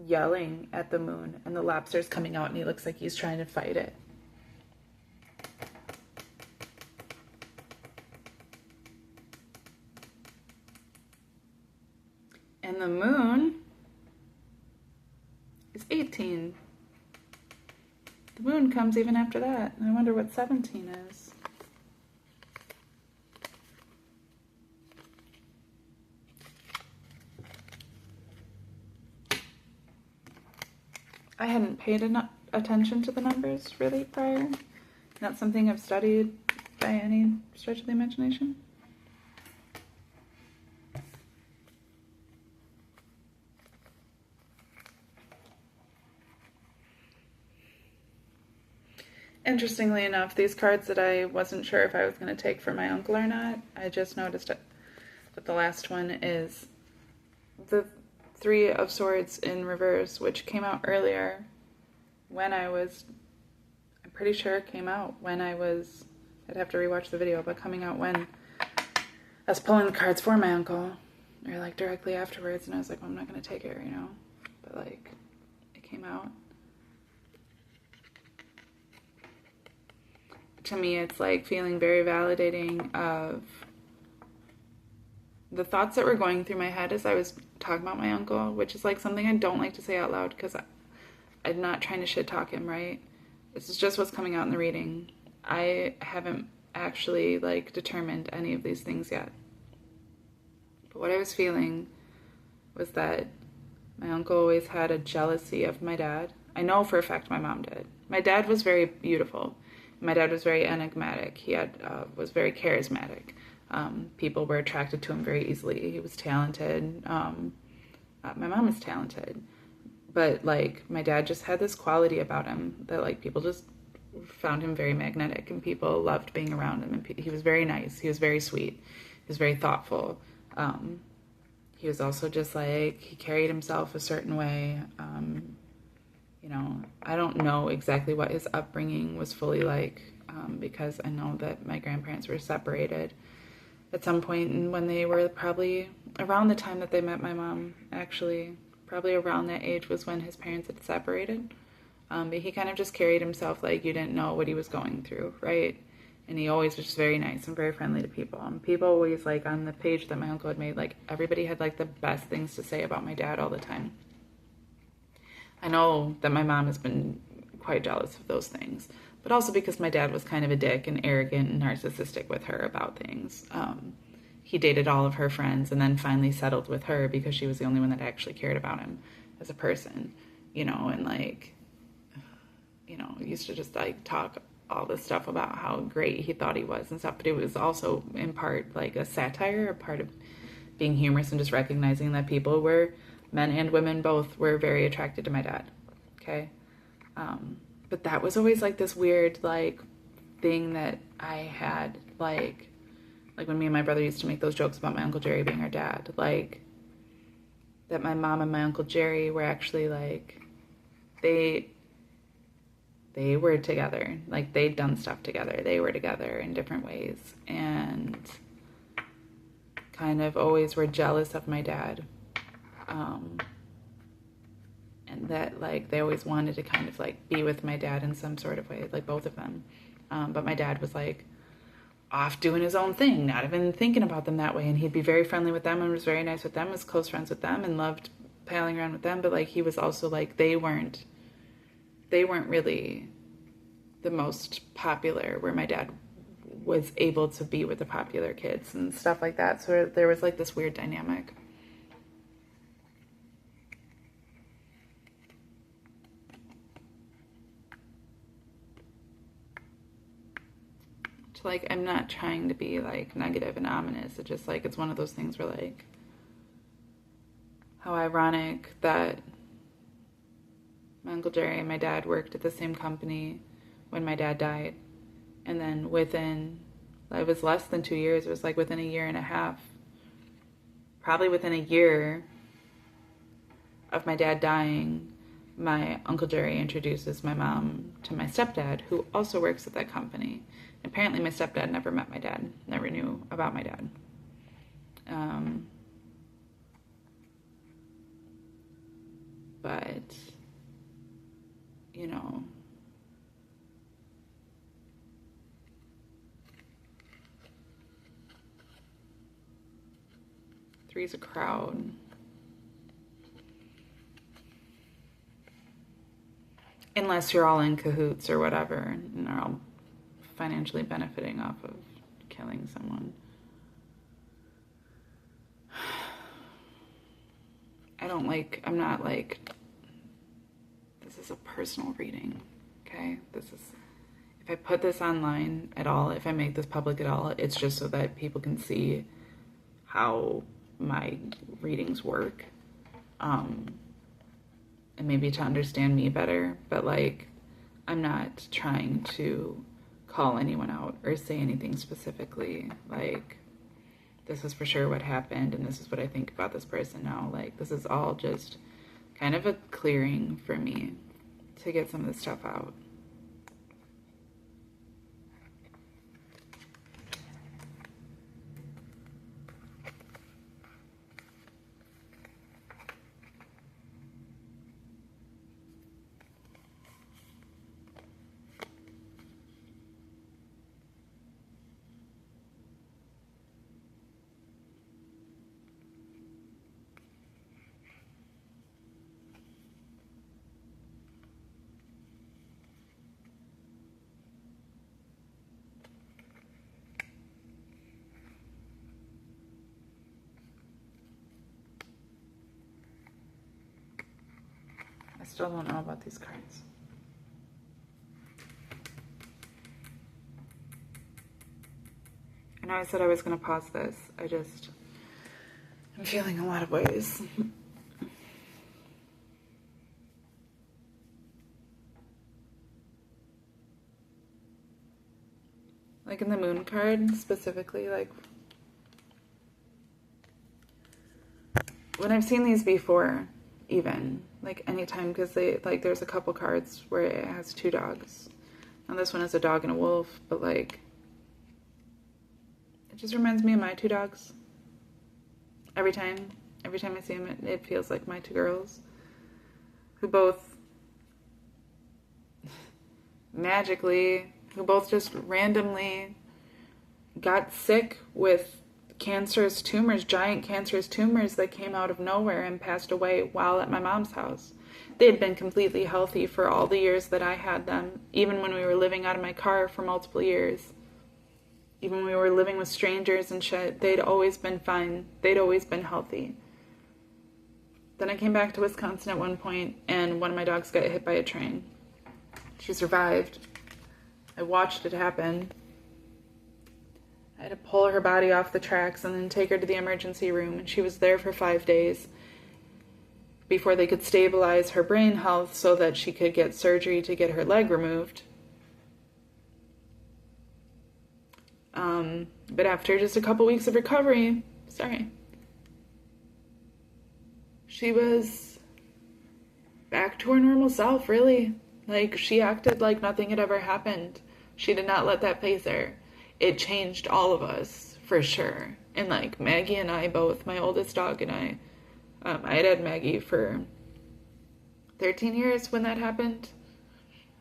yelling at the moon, and the lobster's coming out, and he looks like he's trying to fight it. And the moon is 18. The moon comes even after that. And I wonder what 17 is. I hadn't paid enough attention to the numbers really prior. Not something I've studied by any stretch of the imagination. Interestingly enough, these cards that I wasn't sure if I was going to take for my uncle or not, I just noticed it. But the last one is the Three of Swords in reverse, which came out earlier when I was, I'm pretty sure it came out when I was, I'd have to rewatch the video, but coming out when I was pulling the cards for my uncle, or like directly afterwards, and I was like, well, I'm not going to take it, you know, but like, it came out. To me, it's like feeling very validating of the thoughts that were going through my head as I was talking about my uncle, which is like something I don't like to say out loud because I'm not trying to shit talk him, right? This is just what's coming out in the reading. I haven't actually like determined any of these things yet. But what I was feeling was that my uncle always had a jealousy of my dad. I know for a fact my mom did. My dad was very beautiful. My dad was very enigmatic. He was very charismatic. People were attracted to him very easily. He was talented. My mom is talented. But, like, my dad just had this quality about him that, like, people just found him very magnetic, and people loved being around him. And he was very nice. He was very sweet. He was very thoughtful. He was also just, like, he carried himself a certain way. You know, I don't know exactly what his upbringing was fully like, because I know that my grandparents were separated. at some point, and when they were probably around the time that they met my mom, actually, probably around that age was when his parents had separated. But he kind of just carried himself like you didn't know what he was going through, right? And he always was just very nice and very friendly to people. And people always, like, on the page that my uncle had made, like, everybody had, like, the best things to say about my dad all the time. I know that my mom has been quite jealous of those things, but also because my dad was kind of a dick and arrogant and narcissistic with her about things. He dated all of her friends and then finally settled with her because she was the only one that actually cared about him as a person, you know, and, like, you know, used to just, like, talk all this stuff about how great he thought he was and stuff, but it was also in part like a satire, a part of being humorous and just recognizing that people were, men and women both, were very attracted to my dad, okay? But that was always like this weird, like, thing that I had, like when me and my brother used to make those jokes about my Uncle Jerry being our dad, like, that my mom and my Uncle Jerry were actually, like, they were together. Like, they'd done stuff together. They were together in different ways. And kind of always were jealous of my dad. And that, like, they always wanted to kind of, like, be with my dad in some sort of way, like, both of them. But my dad was, like, off doing his own thing, not even thinking about them that way. And he'd be very friendly with them and was very nice with them, was close friends with them, and loved palling around with them. But, like, he was also, like, they weren't really the most popular, where my dad was able to be with the popular kids and stuff like that. So there was, like, this weird dynamic. So, like, I'm not trying to be, like, negative and ominous. It's just, like, it's one of those things where, like, how ironic that my Uncle Jerry and my dad worked at the same company when my dad died. And then it was less than 2 years. It was like within a year and a half, probably within a year of my dad dying, my Uncle Jerry introduces my mom to my stepdad, who also works at that company. Apparently my stepdad never met my dad, never knew about my dad. But, you know, three's a crowd. Unless you're all in cahoots or whatever, and are all financially benefiting off of killing someone. I'm not like, this is a personal reading, okay? If I put this online at all, if I make this public at all, it's just so that people can see how my readings work, and maybe to understand me better, but, like, I'm not trying to call anyone out or say anything specifically, like, this is for sure what happened and this is what I think about this person now. Like, this is all just kind of a clearing for me to get some of this stuff out. I still don't know about these cards. I know I said I was going to pause this. I'm feeling a lot of ways. Like in the moon card specifically, like, when I've seen these before, even, like, anytime, because there's a couple cards where it has two dogs. Now this one is a dog and a wolf, but, like, It just reminds me of my two dogs. Every time I see them, it feels like my two girls, who both magically, who both just randomly got sick with cancerous tumors, giant cancerous tumors that came out of nowhere and passed away while at my mom's house. They had been completely healthy for all the years that I had them, even when we were living out of my car for multiple years. Even when we were living with strangers and shit, they'd always been fine. They'd always been healthy. Then I came back to Wisconsin at one point, and one of my dogs got hit by a train. She survived. I watched it happen. I had to pull her body off the tracks and then take her to the emergency room, and she was there for 5 days before they could stabilize her brain health so that she could get surgery to get her leg removed. But after just a couple weeks of recovery, she was back to her normal self, really. Like, she acted like nothing had ever happened. She did not let that phase her. It changed all of us, for sure. And, like, Maggie and I both, my oldest dog and I had Maggie for 13 years when that happened.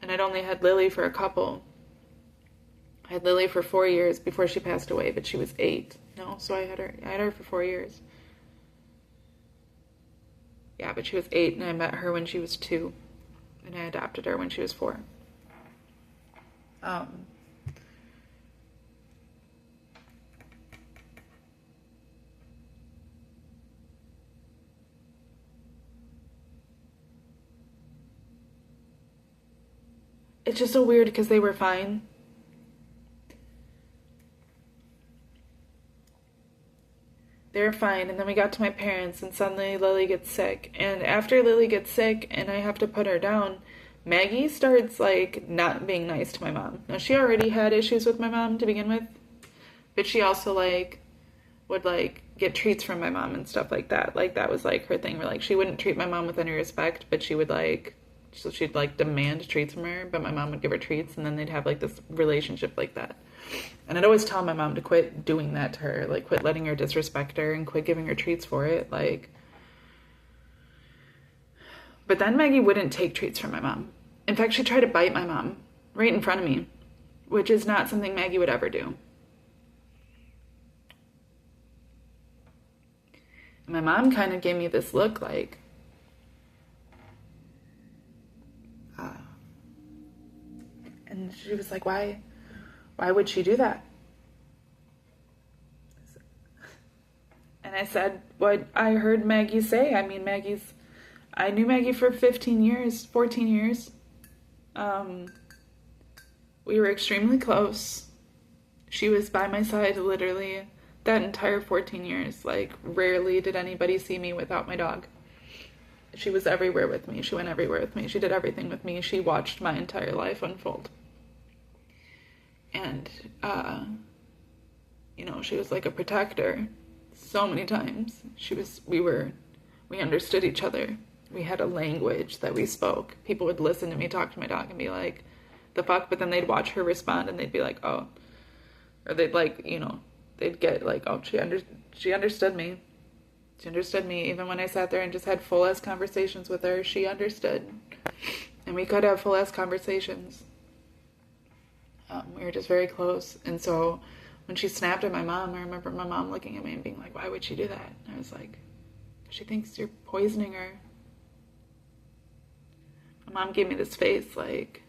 And I'd only had Lily for a couple. I had Lily for 4 years before she passed away, but she was 8. No, so I had her for 4 years. Yeah, but she was 8, and I met her when she was 2. And I adopted her when she was 4. It's just so weird because they were fine. They were fine, and then we got to my parents, and suddenly Lily gets sick. And after Lily gets sick and I have to put her down, Maggie starts, like, not being nice to my mom. Now, she already had issues with my mom to begin with, but she also, like, would, like, get treats from my mom and stuff like that. Like, that was, like, her thing, where, like, she wouldn't treat my mom with any respect, but she would, like, so she'd, like, demand treats from her, but my mom would give her treats, and then they'd have, like, this relationship like that. And I'd always tell my mom to quit doing that to her, like, quit letting her disrespect her and quit giving her treats for it, like. But then Maggie wouldn't take treats from my mom. In fact, she tried to bite my mom right in front of me, which is not something Maggie would ever do. And my mom kind of gave me this look like, and she was like, why would she do that? And I said what I heard Maggie say. I mean, I knew Maggie for 14 years. We were extremely close. She was by my side literally that entire 14 years. Like, rarely did anybody see me without my dog. She was everywhere with me. She went everywhere with me. She did everything with me. She watched my entire life unfold. And, she was like a protector so many times. We understood each other. We had a language that we spoke. People would listen to me talk to my dog and be like, the fuck? But then they'd watch her respond and they'd be like, oh. Or they'd like, they'd get like, oh, she understood me. She understood me. Even when I sat there and just had full-ass conversations with her, she understood. And we could have full-ass conversations. We were just very close. And so when she snapped at my mom, I remember my mom looking at me and being like, why would she do that? And I was like, she thinks you're poisoning her. My mom gave me this face like,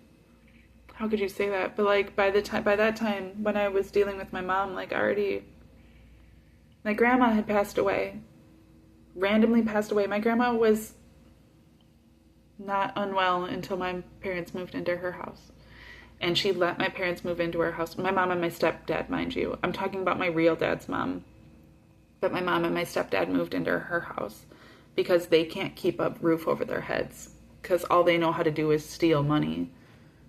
how could you say that? But like by that time when I was dealing with my mom, like my grandma had passed away. Randomly passed away. My grandma was not unwell until my parents moved into her house. And she let my parents move into her house. My mom and my stepdad, mind you. I'm talking about my real dad's mom. But my mom and my stepdad moved into her house because they can't keep a roof over their heads. Because all they know how to do is steal money.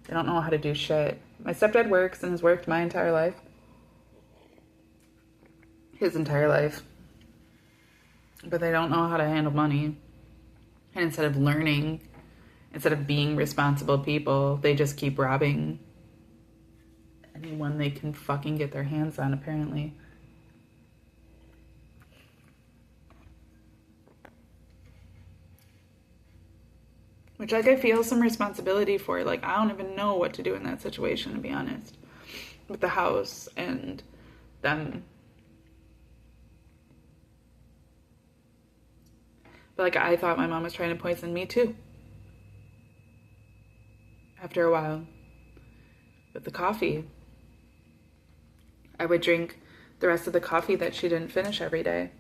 They don't know how to do shit. My stepdad works and has worked my entire life. His entire life. But they don't know how to handle money. And instead of being responsible people, they just keep robbing anyone they can fucking get their hands on, apparently. which, like, I feel some responsibility for. Like, I don't even know what to do in that situation, to be honest, with the house and them. But, like, I thought my mom was trying to poison me, too. After a while. With the coffee. I would drink the rest of the coffee that she didn't finish every day.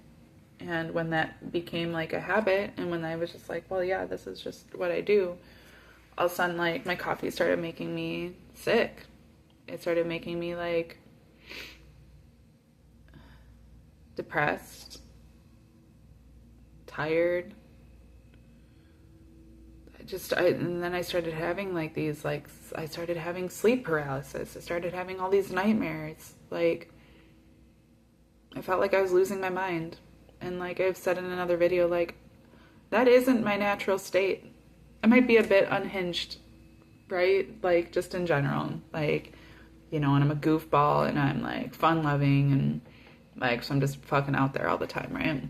And when that became, like, a habit, and when I was just like, well, yeah, this is just what I do, all of a sudden, like, my coffee started making me sick. It started making me, like, depressed, tired. And then I started having, like, these, like, I started having sleep paralysis. I started having all these nightmares. Like, I felt like I was losing my mind. And, like I've said in another video, like, that isn't my natural state. I might be a bit unhinged, right? Like, just in general. Like, you know, and I'm a goofball, and I'm, like, fun-loving, and, like, so I'm just fucking out there all the time, right?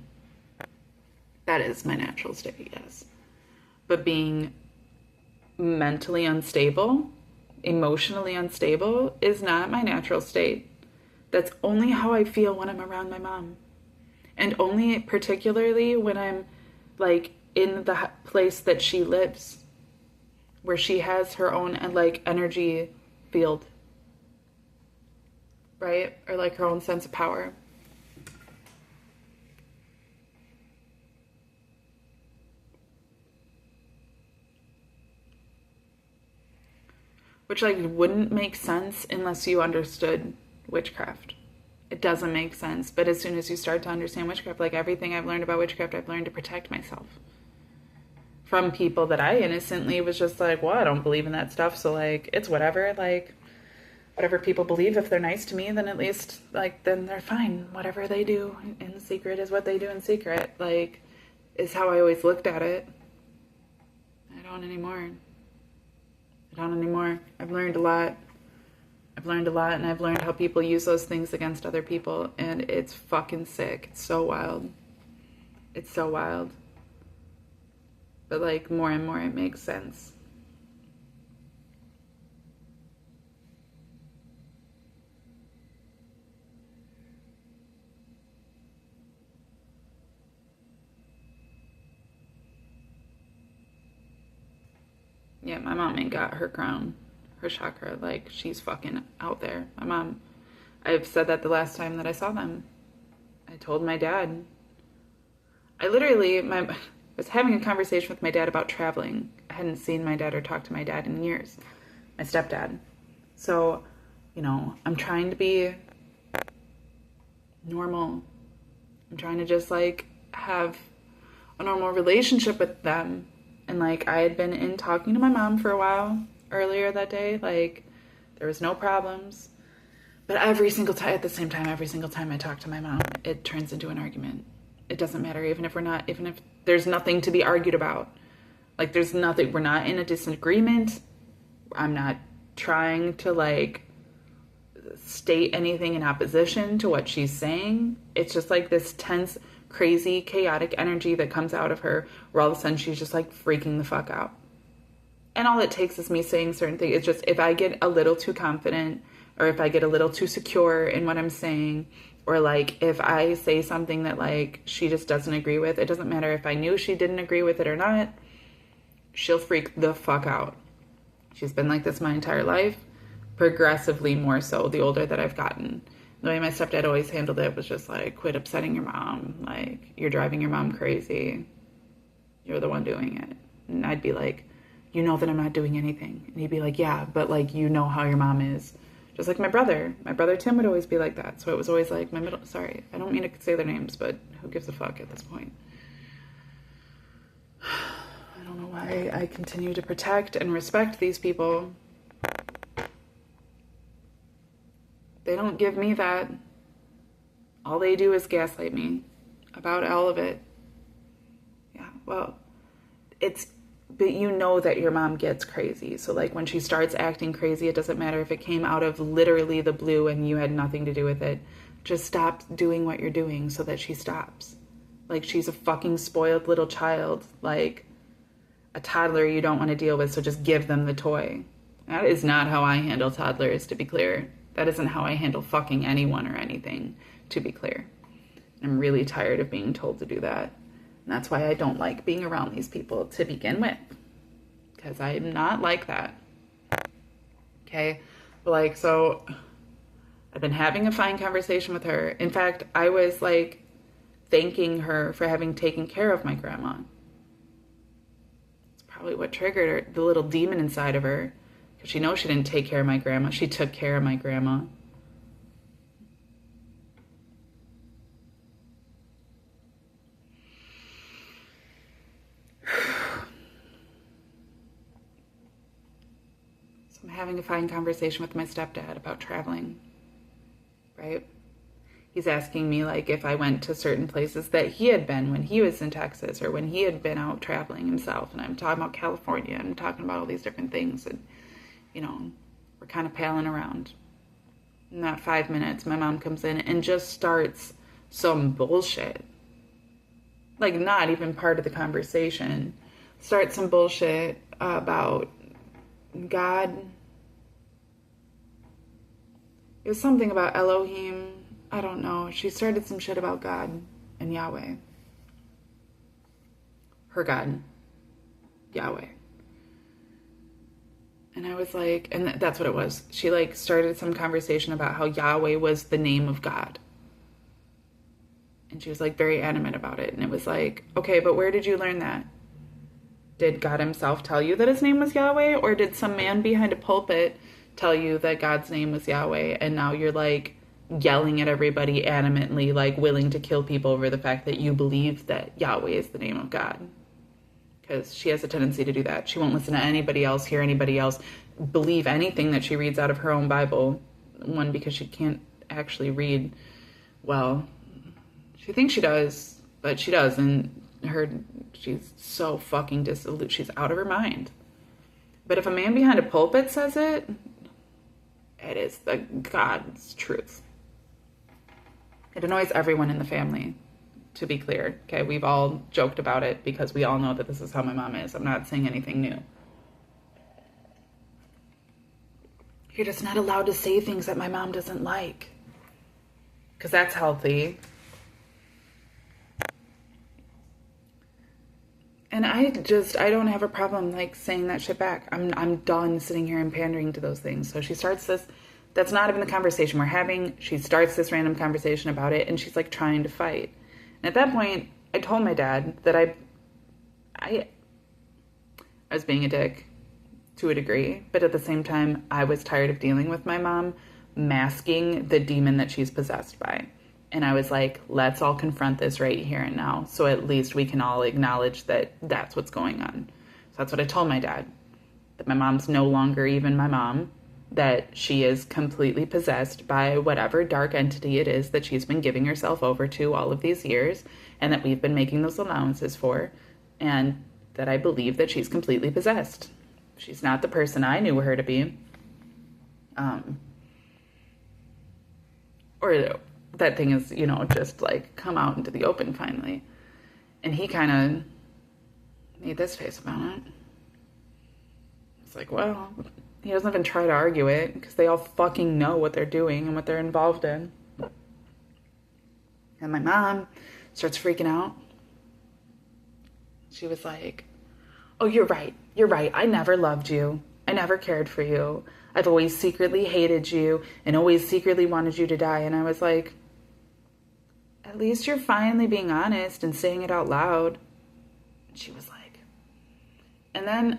That is my natural state, yes. But being mentally unstable, emotionally unstable, is not my natural state. That's only how I feel when I'm around my mom. And only particularly when I'm, like, in the place that she lives, where she has her own, like, energy field, right? Or, like, her own sense of power. Which, like, wouldn't make sense unless you understood witchcraft. It doesn't make sense. But as soon as you start to understand witchcraft, like, everything I've learned about witchcraft, I've learned to protect myself from people that I innocently was just like, well, I don't believe in that stuff, so, like, it's whatever. Like, whatever people believe, if they're nice to me, then at least, like, then they're fine. Whatever they do in secret is what they do in secret. Like, is how I always looked at it. I don't anymore. I've learned a lot. And I've learned how people use those things against other people, and it's fucking sick. It's so wild. But, like, more and more it makes sense. Yeah, my mom ain't got her crown, her chakra. Like, she's fucking out there. My mom, I've said that the last time that I saw them. I told my dad. I was having a conversation with my dad about traveling. I hadn't seen my dad or talked to my dad in years. My stepdad. So, you know, I'm trying to be normal. I'm trying to just, like, have a normal relationship with them. And, like, I had been in talking to my mom for a while earlier that day. Like, there was no problems. But every single time I talk to my mom, it turns into an argument. It doesn't matter, even if there's nothing to be argued about. Like, there's nothing, we're not in a disagreement. I'm not trying to, like, state anything in opposition to what she's saying. It's just, like, this tense, crazy, chaotic energy that comes out of her, where all of a sudden she's just, like, freaking the fuck out. And all it takes is me saying certain things. It's just, if I get a little too confident, or if I get a little too secure in what I'm saying, or, like, if I say something that, like, she just doesn't agree with, it doesn't matter if I knew she didn't agree with it or not, she'll freak the fuck out. She's been like this my entire life, progressively more so the older that I've gotten. The way my stepdad always handled it was just like, quit upsetting your mom. Like, you're driving your mom crazy. You're the one doing it. And I'd be like, you know that I'm not doing anything. And he'd be like, yeah, but, like, you know how your mom is. Just like my brother. My brother Tim would always be like that. So it was always like sorry, I don't mean to say their names, but who gives a fuck at this point? I don't know why I continue to protect and respect these people. They don't give me that. All they do is gaslight me about all of it. Yeah, well, but you know that your mom gets crazy. So, like, when she starts acting crazy, it doesn't matter if it came out of literally the blue and you had nothing to do with it. Just stop doing what you're doing so that she stops. Like, she's a fucking spoiled little child. Like, a toddler you don't want to deal with, so just give them the toy. That is not how I handle toddlers, to be clear. That isn't how I handle fucking anyone or anything, to be clear. I'm really tired of being told to do that. And that's why I don't like being around these people to begin with. Because I'm not like that. Okay? But like, so I've been having a fine conversation with her. In fact, I was like thanking her for having taken care of my grandma. It's probably what triggered her, the little demon inside of her. Because she knows she didn't take care of my grandma. She took care of my grandma. So I'm having a fine conversation with my stepdad about traveling. Right? He's asking me like if I went to certain places that he had been when he was in Texas or when he had been out traveling himself. And I'm talking about California. I'm talking about all these different things. And, you know, we're kind of palling around. In that 5 minutes, my mom comes in and just starts some bullshit. Like, not even part of the conversation. Starts some bullshit about God. It was something about Elohim. I don't know. She started some shit about God and Yahweh. Her God. Yahweh. And I was like, and that's what it was. She like started some conversation about how Yahweh was the name of God. And she was like very adamant about it. And it was like, okay, but where did you learn that? Did God himself tell you that his name was Yahweh? Or did some man behind a pulpit tell you that God's name was Yahweh? And now you're like yelling at everybody adamantly, like willing to kill people over the fact that you believe that Yahweh is the name of God. Because she has a tendency to do that. She won't listen to anybody else, hear anybody else, believe anything that she reads out of her own Bible. One, because she can't actually read well. She thinks she does, but she doesn't. She's so fucking dissolute. She's out of her mind. But if a man behind a pulpit says it, it is the God's truth. It annoys everyone in the family, to be clear. Okay, we've all joked about it because we all know that this is how my mom is. I'm not saying anything new. You're just not allowed to say things that my mom doesn't like. Because that's healthy. And I don't have a problem like saying that shit back. I'm done sitting here and pandering to those things. So she starts this, that's not even the conversation we're having. She starts this random conversation about it and she's like trying to fight. And at that point, I told my dad that I was being a dick to a degree, but at the same time, I was tired of dealing with my mom masking the demon that she's possessed by. And I was like, let's all confront this right here and now. So at least we can all acknowledge that that's what's going on. So that's what I told my dad. That my mom's no longer even my mom. That she is completely possessed by whatever dark entity it is that she's been giving herself over to all of these years. And that we've been making those allowances for. And that I believe that she's completely possessed. She's not the person I knew her to be. Or that thing is, you know, just like come out into the open finally. And he kind of made this face about it. It's like, well, he doesn't even try to argue it because they all fucking know what they're doing and what they're involved in. And my mom starts freaking out. She was like, oh, you're right. You're right. I never loved you. I never cared for you. I've always secretly hated you and always secretly wanted you to die. And I was like, at least you're finally being honest and saying it out loud. And she was like, and then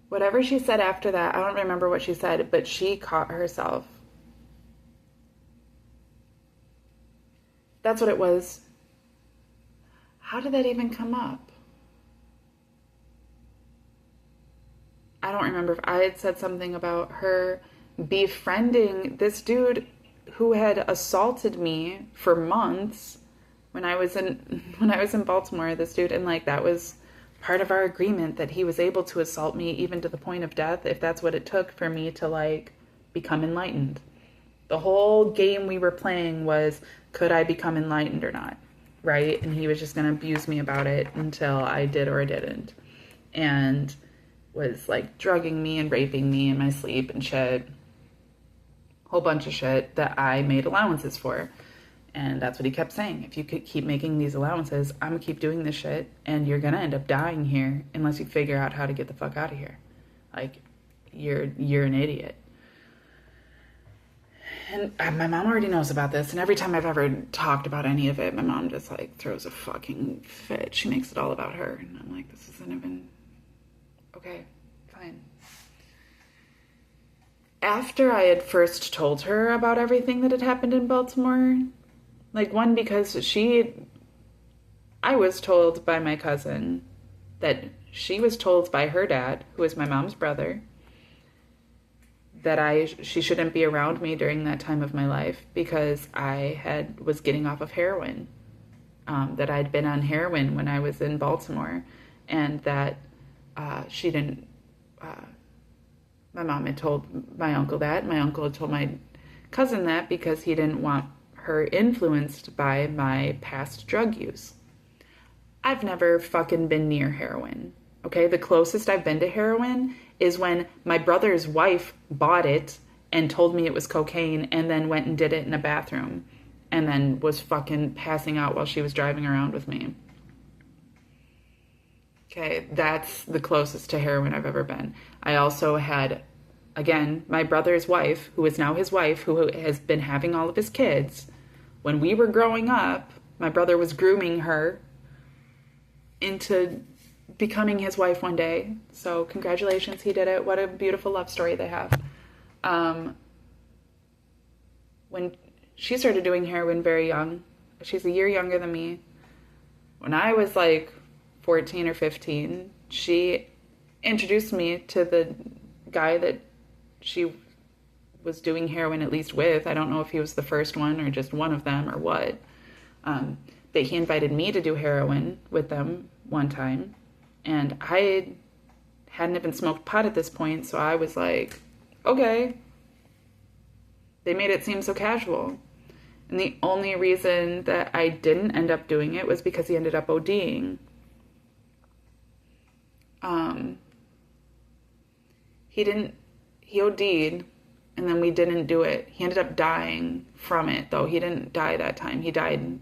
whatever she said after that, I don't remember what she said, but she caught herself. That's what it was. How did that even come up? I don't remember if I had said something about her befriending this dude who had assaulted me for months when I was in Baltimore, this dude, and like that was part of our agreement that he was able to assault me even to the point of death if that's what it took for me to like become enlightened. The whole game we were playing was, could I become enlightened or not, right? And he was just going to abuse me about it until I did or didn't. and was like drugging me and raping me in my sleep and shit. Whole bunch of shit that I made allowances for. And that's what he kept saying. If you could keep making these allowances, I'm gonna keep doing this shit, and you're gonna end up dying here unless you figure out how to get the fuck out of here. Like, you're an idiot. And my mom already knows about this, and every time I've ever talked about any of it, my mom just like throws a fucking fit. She makes it all about her, and I'm like, this isn't even okay, fine. After I had first told her about everything that had happened in Baltimore, like, one, because I was told by my cousin that she was told by her dad, who is my mom's brother, that she shouldn't be around me during that time of my life because I was getting off of heroin, that I'd been on heroin when I was in Baltimore, and that she didn't, my mom had told my uncle that, my uncle had told my cousin that because he didn't want her influenced by my past drug use. I've never fucking been near heroin. Okay, the closest I've been to heroin is when my brother's wife bought it and told me it was cocaine and then went and did it in a bathroom and then was fucking passing out while she was driving around with me. Okay, that's the closest to heroin I've ever been. I also had, again, my brother's wife, who is now his wife, who has been having all of his kids. When we were growing up, my brother was grooming her into becoming his wife one day. So congratulations, he did it. What a beautiful love story they have. When she started doing heroin very young, she's a year younger than me. When I was like 14 or 15, she introduced me to the guy that she was doing heroin at least with. I don't know if he was the first one or just one of them or what. But he invited me to do heroin with them one time. And I hadn't even smoked pot at this point, so I was like, okay. They made it seem so casual. And the only reason that I didn't end up doing it was because he ended up ODing. He OD'd, and then we didn't do it. He ended up dying from it, though. He didn't die that time. He died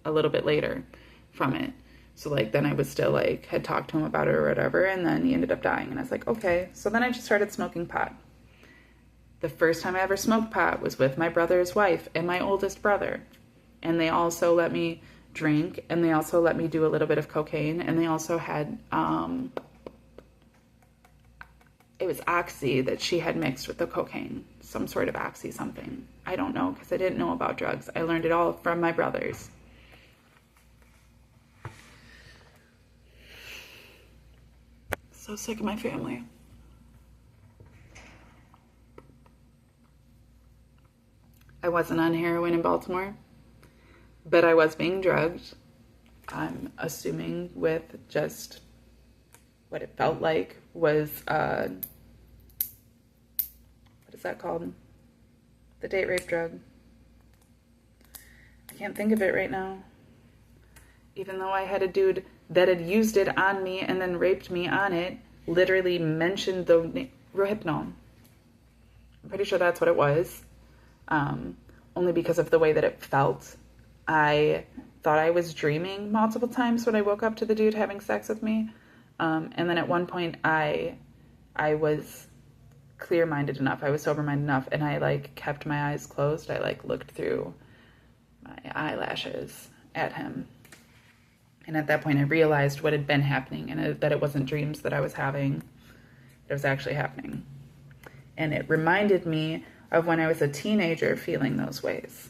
a little bit later from it. So, like, then I was still, like, had talked to him about it or whatever, and then he ended up dying. And I was like, okay. So then I just started smoking pot. The first time I ever smoked pot was with my brother's wife and my oldest brother. And they also let me drink, and they also let me do a little bit of cocaine, and they also had, it was oxy that she had mixed with the cocaine. Some sort of oxy something. I don't know, because I didn't know about drugs. I learned it all from my brothers. So sick of my family. I wasn't on heroin in Baltimore, but I was being drugged. I'm assuming with just what it felt like was, what is that called? The date rape drug. I can't think of it right now. Even though I had a dude that had used it on me and then raped me on it, literally mentioned the Rohypnol. I'm pretty sure that's what it was. Only because of the way that it felt. I thought I was dreaming multiple times when I woke up to the dude having sex with me. And then at one point I was clear-minded enough, I was sober-minded enough, and I like kept my eyes closed. I like looked through my eyelashes at him. And at that point I realized what had been happening, and that it wasn't dreams that I was having. It was actually happening. And it reminded me of when I was a teenager feeling those ways.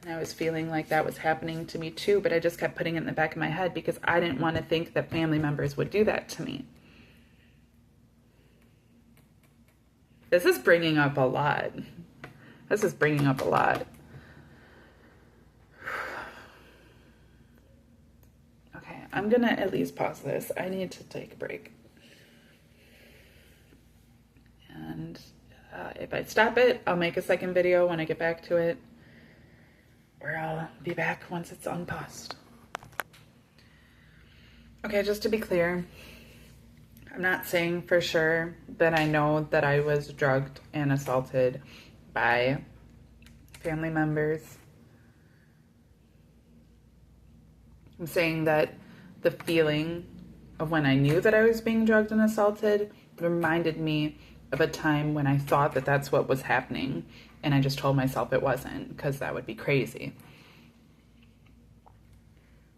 And I was feeling like that was happening to me too, but I just kept putting it in the back of my head because I didn't want to think that family members would do that to me. This is bringing up a lot. This is bringing up a lot. Okay, I'm gonna at least pause this. I need to take a break. And if I stop it, I'll make a second video when I get back to it. Or I'll be back once it's unpaused. Okay, just to be clear, I'm not saying for sure that I know that I was drugged and assaulted by family members. I'm saying that the feeling of when I knew that I was being drugged and assaulted reminded me of a time when I thought that that's what was happening, and I just told myself it wasn't, because that would be crazy.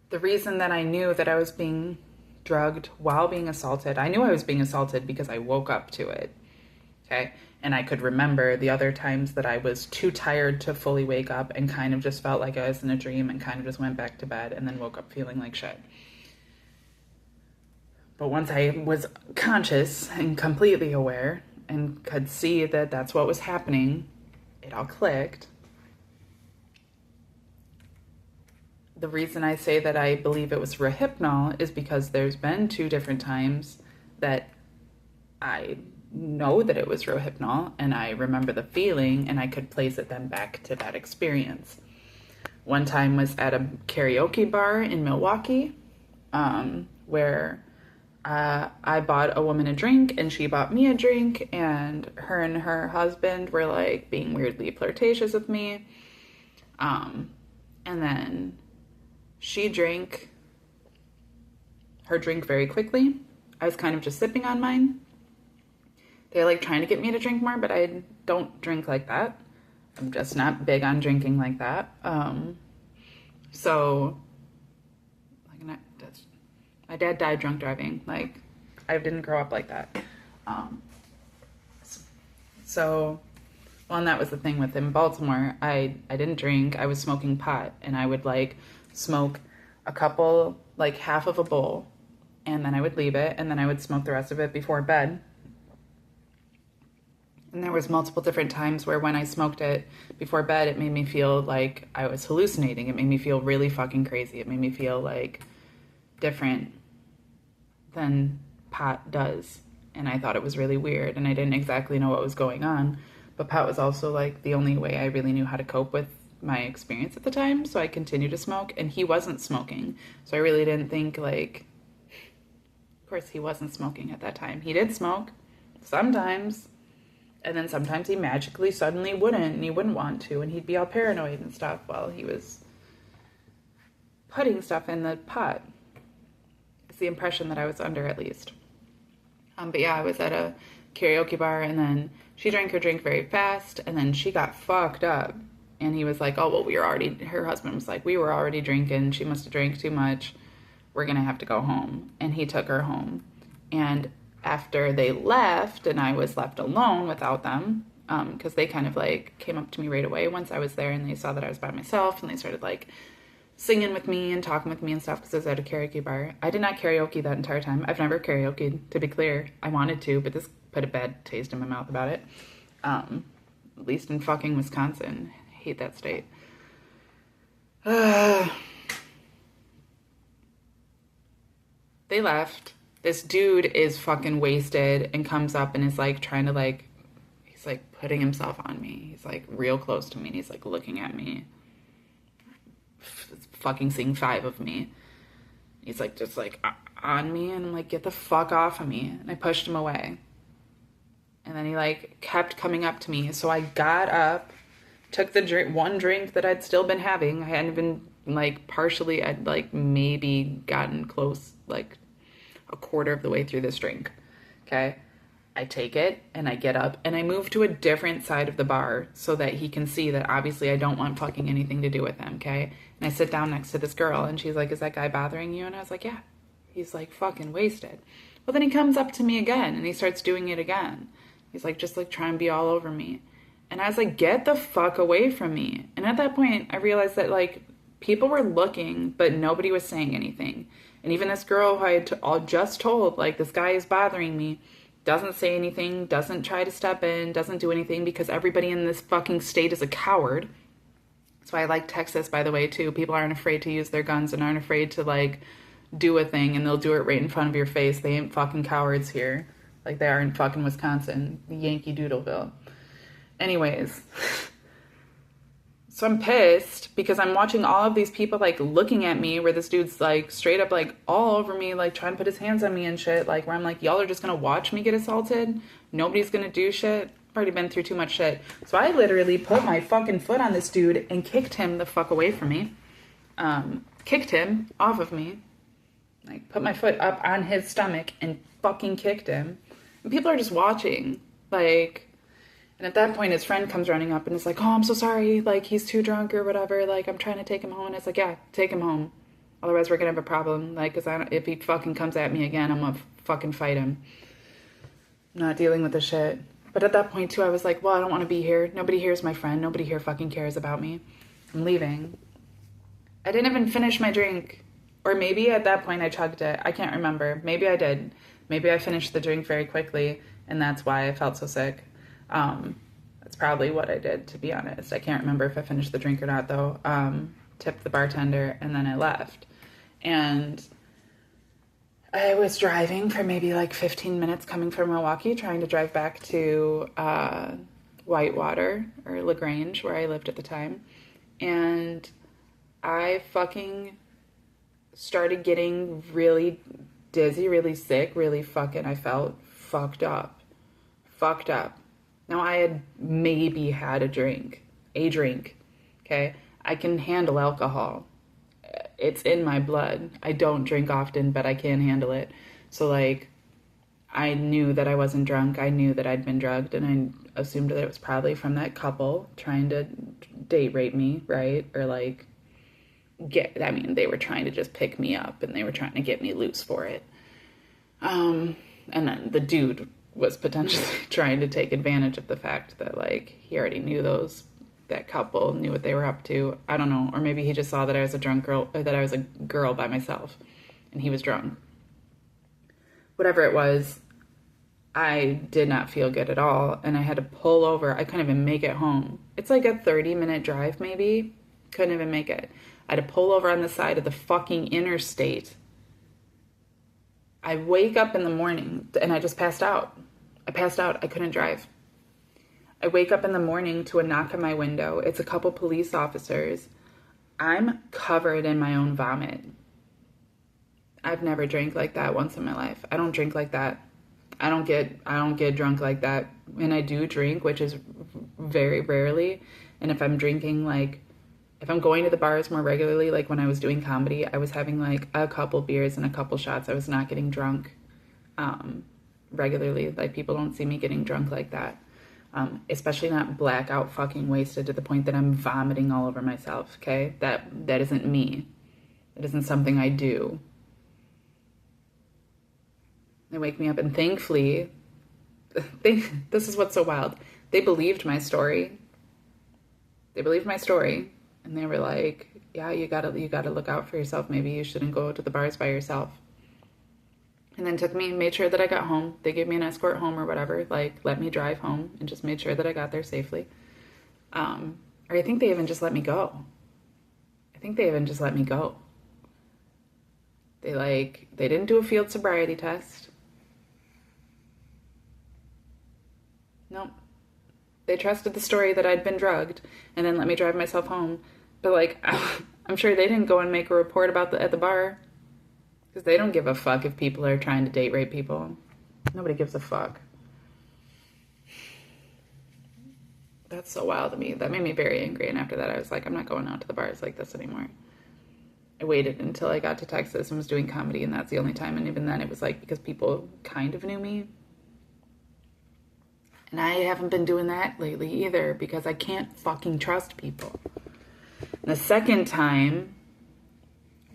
The reason that I knew that I was being drugged while being assaulted, I knew I was being assaulted because I woke up to it, okay? And I could remember the other times that I was too tired to fully wake up and kind of just felt like I was in a dream and kind of just went back to bed and then woke up feeling like shit. But once I was conscious and completely aware and could see that that's what was happening, it all clicked. The reason I say that I believe it was rehypnol is because there's been 2 different times that I know that it was rehypnol, and I remember the feeling, and I could place it then back to that experience. One time was at a karaoke bar in Milwaukee, where I bought a woman a drink, and she bought me a drink, and her husband were like being weirdly flirtatious with me. And then she drank her drink very quickly. I was kind of just sipping on mine. They're like trying to get me to drink more, but I don't drink like that. I'm just not big on drinking like that. So, like, my dad died drunk driving. Like, I didn't grow up like that. And that was the thing with in Baltimore. I didn't drink. I was smoking pot, and I would like smoke a couple, like half of a bowl, and then I would leave it, and then I would smoke the rest of it before bed. And there was multiple different times where when I smoked it before bed, it made me feel like I was hallucinating. It made me feel really fucking crazy. It made me feel like different than pot does. And I thought it was really weird, and I didn't exactly know what was going on. But pot was also like the only way I really knew how to cope with my experience at the time. So I continued to smoke, and he wasn't smoking. So I really didn't think like, of course he wasn't smoking at that time. He did smoke sometimes. And then sometimes he magically suddenly wouldn't, and he wouldn't want to, and he'd be all paranoid and stuff while he was putting stuff in the pot. It's the impression that I was under, at least. But yeah, I was at a karaoke bar, and then she drank her drink very fast, and then she got fucked up. And he was like, oh, well, her husband was like, we were already drinking. She must have drank too much. We're going to have to go home. And he took her home. And after they left and I was left alone without them, because they kind of like came up to me right away once I was there, and they saw that I was by myself, and they started like singing with me and talking with me and stuff because I was at a karaoke bar. I did not karaoke that entire time. I've never karaokeed, to be clear. I wanted to, but this put a bad taste in my mouth about it. At least in fucking Wisconsin. I hate that state. They left. This dude is fucking wasted and comes up and is like trying to like, he's like putting himself on me. He's like real close to me, and he's like looking at me, fucking seeing 5 of me. He's like just like on me, and I'm like, get the fuck off of me. And I pushed him away. And then he like kept coming up to me. So I got up, took the one drink that I'd still been having. I hadn't been like partially, I'd like maybe gotten close, like a quarter of the way through this drink. Okay. I take it and I get up and I move to a different side of the bar so that he can see that obviously I don't want fucking anything to do with him. Okay. And I sit down next to this girl, and she's like, is that guy bothering you? And I was like, yeah. He's like fucking wasted. Well, then he comes up to me again and he starts doing it again. He's like, just like trying to be all over me. And I was like, get the fuck away from me. And at that point I realized that like people were looking, but nobody was saying anything. And even this girl who I had just told, like, this guy is bothering me, doesn't say anything, doesn't try to step in, doesn't do anything, because everybody in this fucking state is a coward. That's why I like Texas, by the way, too. People aren't afraid to use their guns and aren't afraid to, like, do a thing, and they'll do it right in front of your face. They ain't fucking cowards here, like they are in fucking Wisconsin, Yankee Doodleville. Anyways, So I'm pissed because I'm watching all of these people like looking at me where this dude's like straight up like all over me, like trying to put his hands on me and shit. Like where I'm like, y'all are just gonna watch me get assaulted. Nobody's gonna do shit. I've already been through too much shit. So I literally put my fucking foot on this dude and kicked him the fuck away from me. Kicked him off of me. Like put my foot up on his stomach and fucking kicked him. And people are just watching. Like, and at that point, his friend comes running up and is like, oh, I'm so sorry. Like, he's too drunk or whatever. Like, I'm trying to take him home. And it's like, yeah, take him home. Otherwise, we're going to have a problem. Like, because if he fucking comes at me again, I'm going to fucking fight him. I'm not dealing with this shit. But at that point, too, I was like, well, I don't want to be here. Nobody here is my friend. Nobody here fucking cares about me. I'm leaving. I didn't even finish my drink. Or maybe at that point, I chugged it. I can't remember. Maybe I did. Maybe I finished the drink very quickly, and that's why I felt so sick. That's probably what I did, to be honest. I can't remember if I finished the drink or not, though. Tipped the bartender, and then I left. And I was driving for maybe like 15 minutes coming from Milwaukee, trying to drive back to Whitewater, or LaGrange, where I lived at the time. And I fucking started getting really dizzy, really sick, really fucking, I felt fucked up. Now, I had maybe had a drink, okay? I can handle alcohol. It's in my blood. I don't drink often, but I can handle it. So, like, I knew that I wasn't drunk. I knew that I'd been drugged, and I assumed that it was probably from that couple trying to date rape me, right? Or, like, they were trying to just pick me up, and they were trying to get me loose for it. And then the dude was potentially trying to take advantage of the fact that, like, he already knew that couple, knew what they were up to. I don't know. Or maybe he just saw that I was a drunk girl, or that I was a girl by myself, and he was drunk. Whatever it was, I did not feel good at all, and I had to pull over. I couldn't even make it home. It's like a 30-minute drive, maybe. Couldn't even make it. I had to pull over on the side of the fucking interstate. I wake up in the morning, and I just passed out. I couldn't drive. I wake up in the morning to a knock on my window. It's a couple police officers. I'm covered in my own vomit. I've never drank like that once in my life. I don't drink like that. I don't get drunk like that. When I do drink, which is very rarely, and if I'm drinking, like, if I'm going to the bars more regularly, like when I was doing comedy, I was having like a couple beers and a couple shots. I was not getting drunk regularly. Like, people don't see me getting drunk like that. Especially not blackout fucking wasted to the point that I'm vomiting all over myself, okay? That isn't me. That isn't something I do. They wake me up, and thankfully, this is what's so wild. They believed my story. And they were like, yeah, you gotta look out for yourself. Maybe you shouldn't go to the bars by yourself. And then made sure that I got home. They gave me an escort home or whatever, like let me drive home, and just made sure that I got there safely. Or I think they even just let me go. They didn't do a field sobriety test. Nope. They trusted the story that I'd been drugged, and then let me drive myself home. But, like, I'm sure they didn't go and make a report at the bar. Because they don't give a fuck if people are trying to date rape people. Nobody gives a fuck. That's so wild to me. That made me very angry. And after that, I was like, I'm not going out to the bars like this anymore. I waited until I got to Texas and was doing comedy, and that's the only time. And even then, it was like because people kind of knew me. And I haven't been doing that lately either, because I can't fucking trust people. And the second time,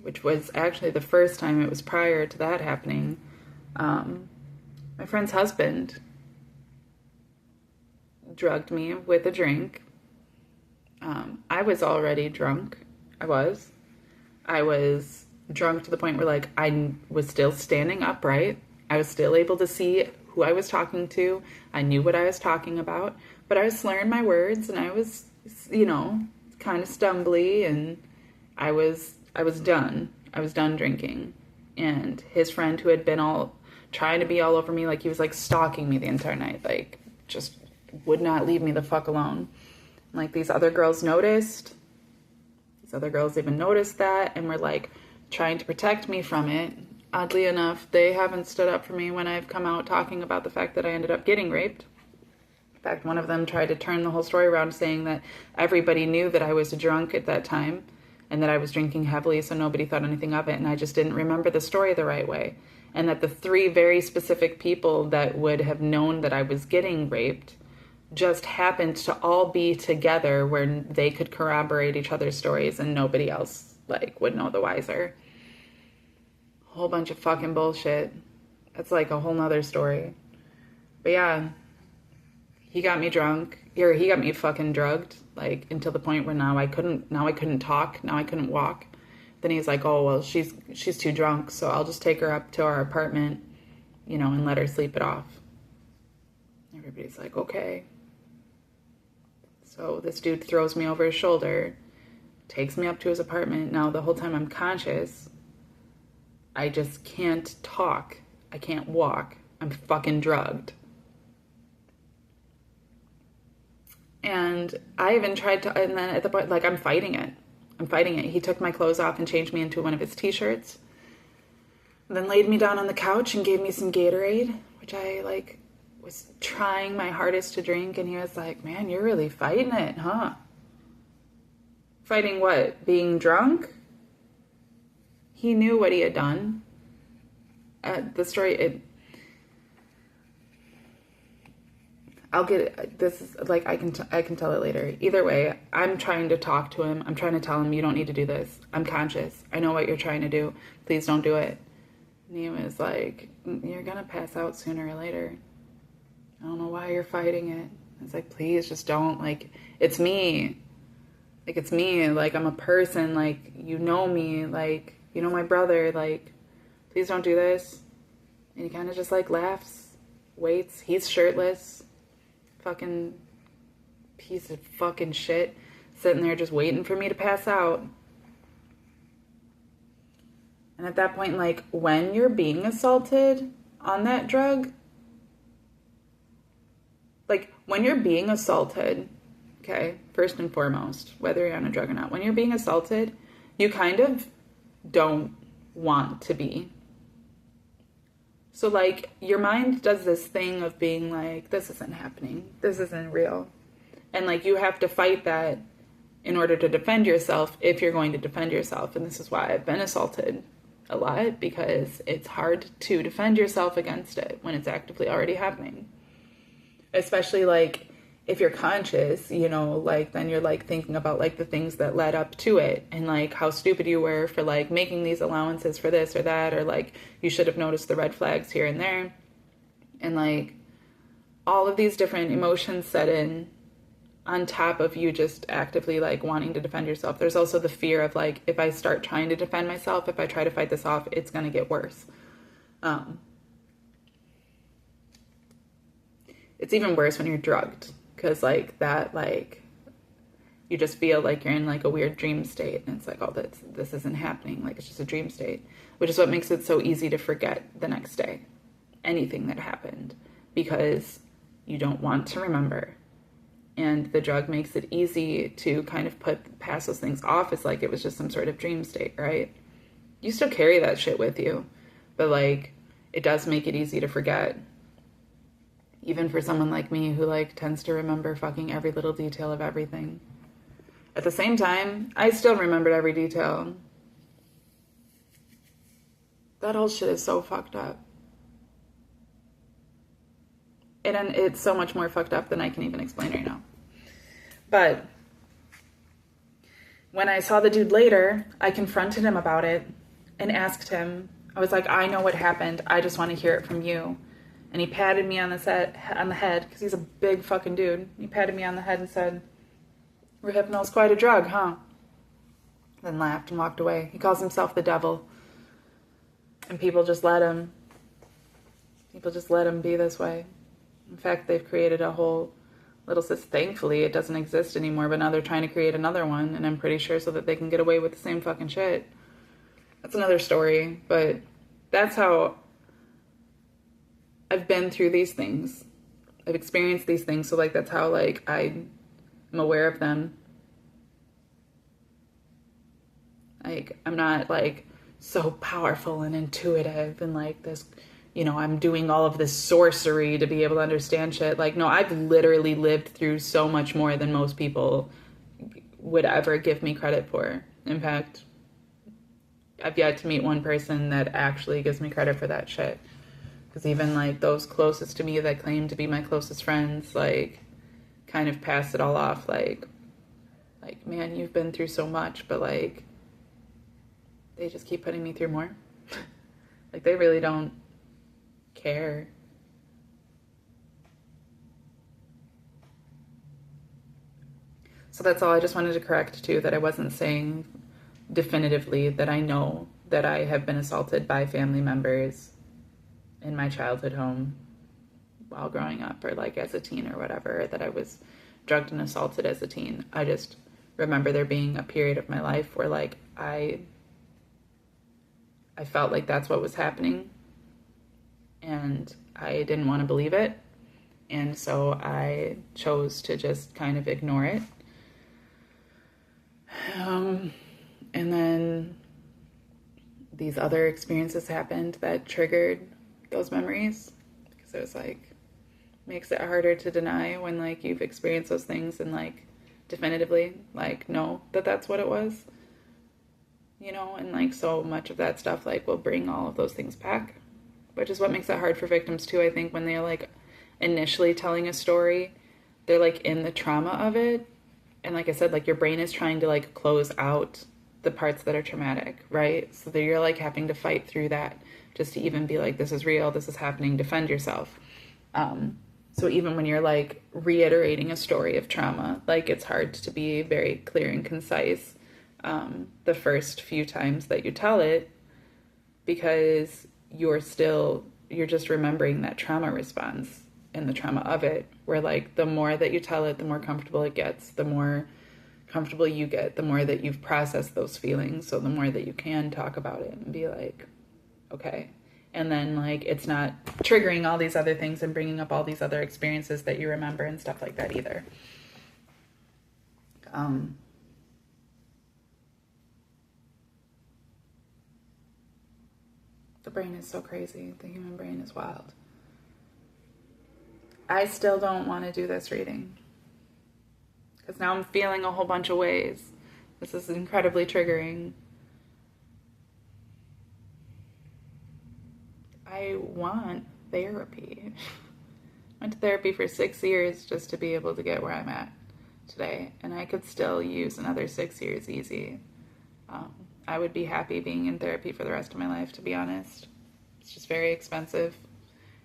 which was actually the first time, it was prior to that happening, my friend's husband drugged me with a drink. I was already drunk. I was drunk to the point where, like, I was still standing upright. I was still able to see who I was talking to. I knew what I was talking about, but I was slurring my words, and I was, kind of stumbly, and I was done. I was done drinking. And his friend, who had been trying to be all over me, like, he was like stalking me the entire night, like, just would not leave me the fuck alone. Like, these other girls noticed. These other girls even noticed that and were, like, trying to protect me from it. Oddly enough, they haven't stood up for me when I've come out talking about the fact that I ended up getting raped. In fact, one of them tried to turn the whole story around, saying that everybody knew that I was drunk at that time and that I was drinking heavily, so nobody thought anything of it, and I just didn't remember the story the right way. And that the 3 very specific people that would have known that I was getting raped just happened to all be together where they could corroborate each other's stories and nobody else, like, would know the wiser. A whole bunch of fucking bullshit. That's like a whole nother story. But yeah, he got me drunk, or he got me fucking drugged, like, until the point where now I couldn't talk, now I couldn't walk. Then he's like, oh, well, she's too drunk, so I'll just take her up to our apartment, you know, and let her sleep it off. Everybody's like, okay. So this dude throws me over his shoulder, takes me up to his apartment. Now, the whole time I'm conscious, I just can't talk. I can't walk. I'm fucking drugged. And I even tried to, and then at the point, like, I'm fighting it. He took my clothes off and changed me into one of his t-shirts. And then laid me down on the couch and gave me some Gatorade, which I, like, was trying my hardest to drink. And he was like, man, you're really fighting it, huh? Fighting what? Being drunk? He knew what he had done. The story, I'll get it. This is, like, I can tell it later. Either way, I'm trying to talk to him. I'm trying to tell him, you don't need to do this. I'm conscious. I know what you're trying to do. Please don't do it. And he was like, you're going to pass out sooner or later. I don't know why you're fighting it. I was like, please just don't. Like, it's me. Like, it's me. Like, I'm a person. Like, you know me. Like, you know my brother. Like, please don't do this. And he kind of just, like, laughs, waits. He's shirtless. Fucking piece of fucking shit. Sitting there just waiting for me to pass out. And at that point, like, when you're being assaulted on that drug, like, when you're being assaulted, okay, first and foremost, whether you're on a drug or not, when you're being assaulted, you kind of don't want to be. So, like, your mind does this thing of being like, this isn't happening. This isn't real. And, like, you have to fight that in order to defend yourself if you're going to defend yourself. And this is why I've been assaulted a lot, because it's hard to defend yourself against it when it's actively already happening. Especially, like, if you're conscious, you know, like, then you're, like, thinking about, like, the things that led up to it and, like, how stupid you were for, like, making these allowances for this or that, or, like, you should have noticed the red flags here and there. And, like, all of these different emotions set in on top of you just actively, like, wanting to defend yourself. There's also the fear of, like, if I start trying to defend myself, if I try to fight this off, it's going to get worse. It's even worse when you're drugged. Because, like, that, like, you just feel like you're in, like, a weird dream state. And it's like, oh, this isn't happening. Like, it's just a dream state. Which is what makes it so easy to forget the next day. Anything that happened. Because you don't want to remember. And the drug makes it easy to kind of pass those things off as, like, it was just some sort of dream state, right? You still carry that shit with you. But, like, it does make it easy to forget. Even for someone like me who, like, tends to remember fucking every little detail of everything. At the same time, I still remembered every detail. That whole shit is so fucked up. And it's so much more fucked up than I can even explain right now. But when I saw the dude later, I confronted him about it and asked him, I was like, I know what happened. I just want to hear it from you. And he patted me on the head, because he's a big fucking dude. He patted me on the head and said, Rohypnol's quite a drug, huh? Then laughed and walked away. He calls himself the devil. And people just let him be this way. In fact, they've created a whole little system. Thankfully, it doesn't exist anymore, but now they're trying to create another one, and I'm pretty sure so that they can get away with the same fucking shit. That's another story, but that's how I've been through these things. I've experienced these things, so, like, that's how, like, I'm I'm aware of them. Like, I'm not like so powerful and intuitive and like this, I'm doing all of this sorcery to be able to understand shit. Like, no, I've literally lived through so much more than most people would ever give me credit for. In fact, I've yet to meet one person that actually gives me credit for that shit. Because even like those closest to me that claim to be my closest friends, like, kind of pass it all off like, man, you've been through so much, but like, they just keep putting me through more. Like, they really don't care. So that's all. I just wanted to correct too, that I wasn't saying definitively that I know that I have been assaulted by family members in my childhood home while growing up, or like as a teen or whatever, that I was drugged and assaulted as a teen. I just remember there being a period of my life where like I felt like that's what was happening, and I didn't want to believe it, and so I chose to just kind of ignore it. And then these other experiences happened that triggered those memories, because it was like, makes it harder to deny when like you've experienced those things and like definitively like know that that's what it was. And like so much of that stuff like will bring all of those things back, which is what makes it hard for victims too. I think when they're like initially telling a story, they're like in the trauma of it, and like I said, like your brain is trying to like close out the parts that are traumatic, right? So that you're like having to fight through that just to even be like, this is real, this is happening, defend yourself. So even when you're like reiterating a story of trauma, like it's hard to be very clear and concise the first few times that you tell it, because you're just remembering that trauma response and the trauma of it, where like the more that you tell it, the more comfortable it gets, the more comfortable you get, the more that you've processed those feelings, so the more that you can talk about it and be like, okay. And then like it's not triggering all these other things and bringing up all these other experiences that you remember and stuff like that either. The brain is so crazy. The human brain is wild. I still don't want to do this reading, because now I'm feeling a whole bunch of ways. This is incredibly triggering. I want therapy. I went to therapy for 6 years just to be able to get where I'm at today, and I could still use another 6 years easy. I would be happy being in therapy for the rest of my life, to be honest. It's just very expensive,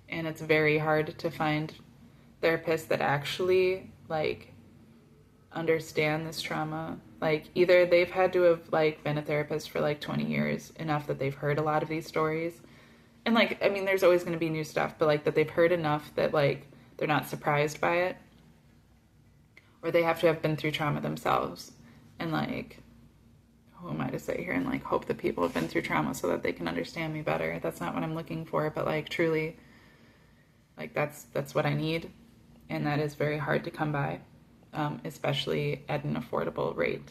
and it's very hard to find therapists that actually like understand this trauma. Like either they've had to have like been a therapist for like 20 years, enough that they've heard a lot of these stories, and like, I mean, there's always going to be new stuff, but like that they've heard enough that like they're not surprised by it, or they have to have been through trauma themselves. And like, who am I to sit here and like hope that people have been through trauma so that they can understand me better? That's not what I'm looking for. But like truly, like that's what I need, and that is very hard to come by, especially at an affordable rate.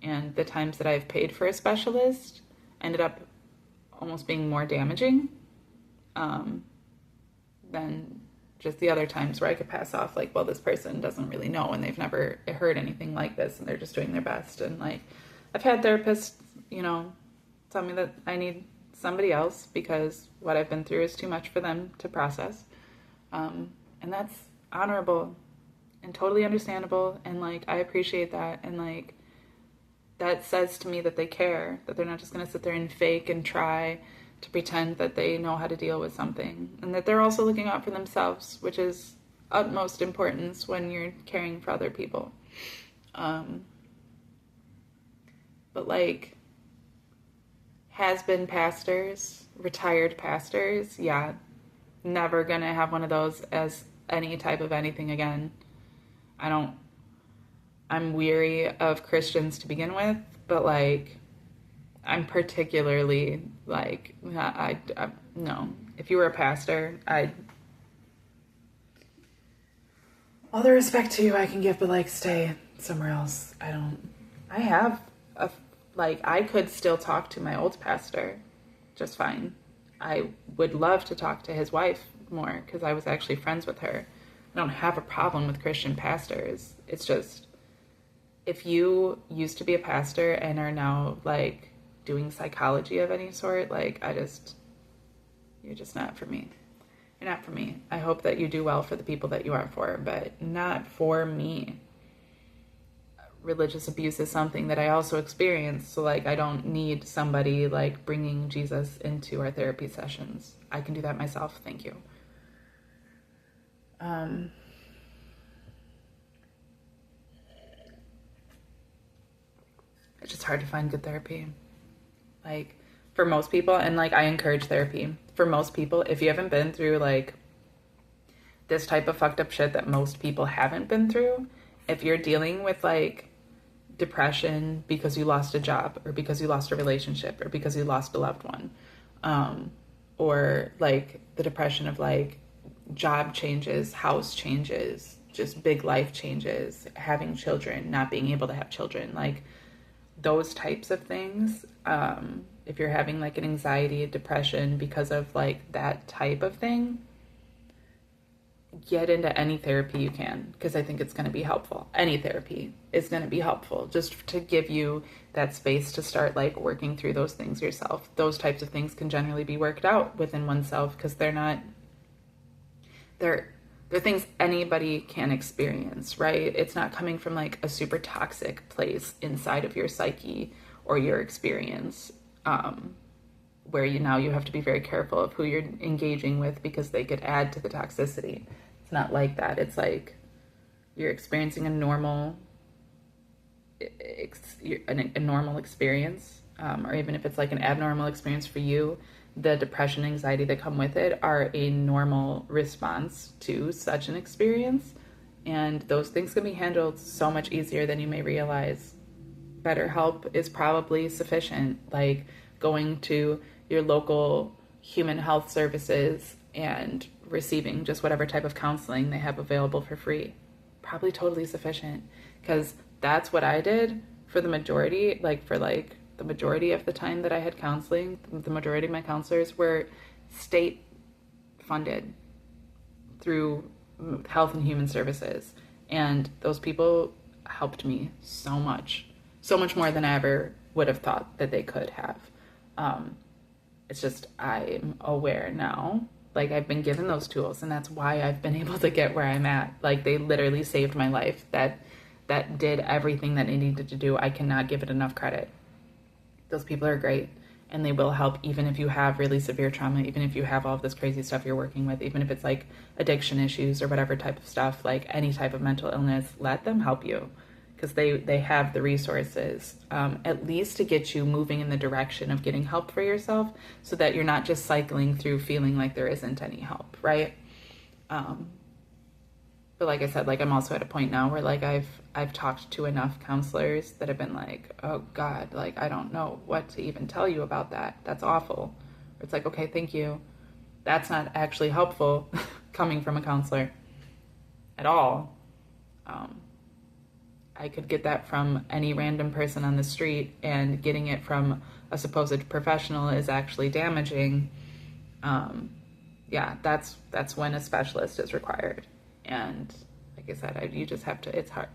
And the times that I've paid for a specialist ended up almost being more damaging than just the other times where I could pass off like, well, this person doesn't really know and they've never heard anything like this and they're just doing their best. And like, I've had therapists, tell me that I need somebody else because what I've been through is too much for them to process. And that's honorable and totally understandable. And like, I appreciate that. And like, that says to me that they care, that they're not just going to sit there and fake and try to pretend that they know how to deal with something, and that they're also looking out for themselves, which is utmost importance when you're caring for other people. But like, has-been pastors, retired pastors, yeah, never gonna have one of those as any type of anything again. I'm weary of Christians to begin with, but like, I'm particularly like, I no, if you were a pastor, all the respect to you I can give, but like, stay somewhere else. I have I could still talk to my old pastor just fine. I would love to talk to his wife more because I was actually friends with her. I don't have a problem with Christian pastors. It's just, if you used to be a pastor and are now like doing psychology of any sort, like you're just not for me. You're not for me. I hope that you do well for the people that you are for, but not for me. Religious abuse is something that I also experience, so like I don't need somebody like bringing Jesus into our therapy sessions. I can do that myself. Thank you. It's just hard to find good therapy. Like for most people, and like I encourage therapy. For most people, if you haven't been through like this type of fucked up shit that most people haven't been through, if you're dealing with like depression because you lost a job or because you lost a relationship or because you lost a loved one, or like the depression of like job changes, house changes, just big life changes, having children, not being able to have children, like those types of things. If you're having like an anxiety, depression because of like that type of thing, get into any therapy you can, because I think it's going to be helpful. Any therapy is going to be helpful just to give you that space to start like working through those things yourself. Those types of things can generally be worked out within oneself because they're things anybody can experience, right? It's not coming from like a super toxic place inside of your psyche or your experience, where you have to be very careful of who you're engaging with because they could add to the toxicity. It's not like that. It's like you're experiencing a normal experience, or even if it's like an abnormal experience for you, the depression, anxiety that come with it are a normal response to such an experience. And those things can be handled so much easier than you may realize. BetterHelp is probably sufficient. Like going to your local human health services and receiving just whatever type of counseling they have available for free. Probably totally sufficient, because that's what I did for the majority, the majority of the time that I had counseling. The majority of my counselors were state funded through Health and Human Services. And those people helped me so much more than I ever would have thought that they could have. It's just, I'm aware now. Like, I've been given those tools, and that's why I've been able to get where I'm at. Like, they literally saved my life. That did everything that it needed to do. I cannot give it enough credit. Those people are great, and they will help even if you have really severe trauma, even if you have all of this crazy stuff you're working with, even if it's like addiction issues or whatever type of stuff, like any type of mental illness, let them help you, because they have the resources, at least to get you moving in the direction of getting help for yourself, so that you're not just cycling through feeling like there isn't any help, right? But like I said, like I'm also at a point now where like I've talked to enough counselors that have been like, oh God, like I don't know what to even tell you about that. That's awful. It's like, okay, thank you. That's not actually helpful coming from a counselor at all. I could get that from any random person on the street, and getting it from a supposed professional is actually damaging. Yeah, that's when a specialist is required. And like I said, you just have to, it's hard.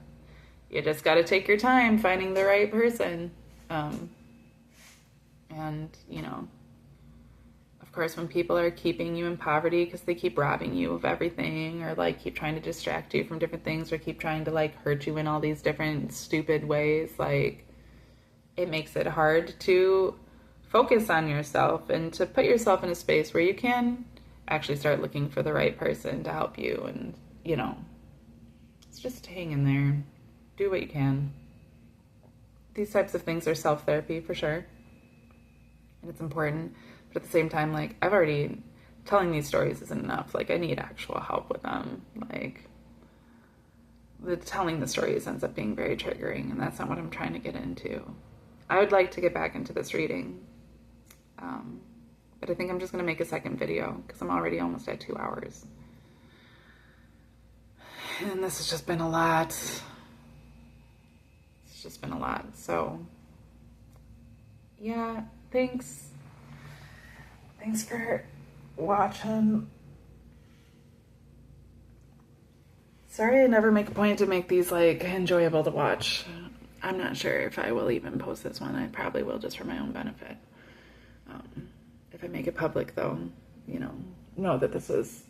You just got to take your time finding the right person. And, you know, of course, when people are keeping you in poverty because they keep robbing you of everything, or like keep trying to distract you from different things, or keep trying to like hurt you in all these different stupid ways, like it makes it hard to focus on yourself and to put yourself in a space where you can actually start looking for the right person to help you. And, you know, it's just hang in there. Do what you can. These types of things are self-therapy for sure. And it's important. But at the same time, like, I've already, telling these stories isn't enough. Like, I need actual help with them. Like, telling the stories ends up being very triggering, and that's not what I'm trying to get into. I would like to get back into this reading. But I think I'm just going to make a second video, because I'm already almost at 2 hours. And this has just been a lot. it's just been a lot. So yeah, thanks for watching. Sorry I never make a point to make these like enjoyable to watch. I'm not sure if I will even post this one. I probably will, just for my own benefit. If I make it public though, know that this is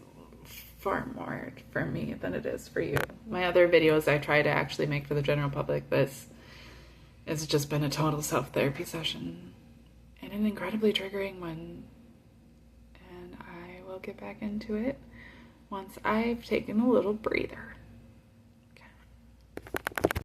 far more for me than it is for you. My other videos I try to actually make for the general public. This has just been a total self-therapy session and an incredibly triggering one. And I will get back into it once I've taken a little breather.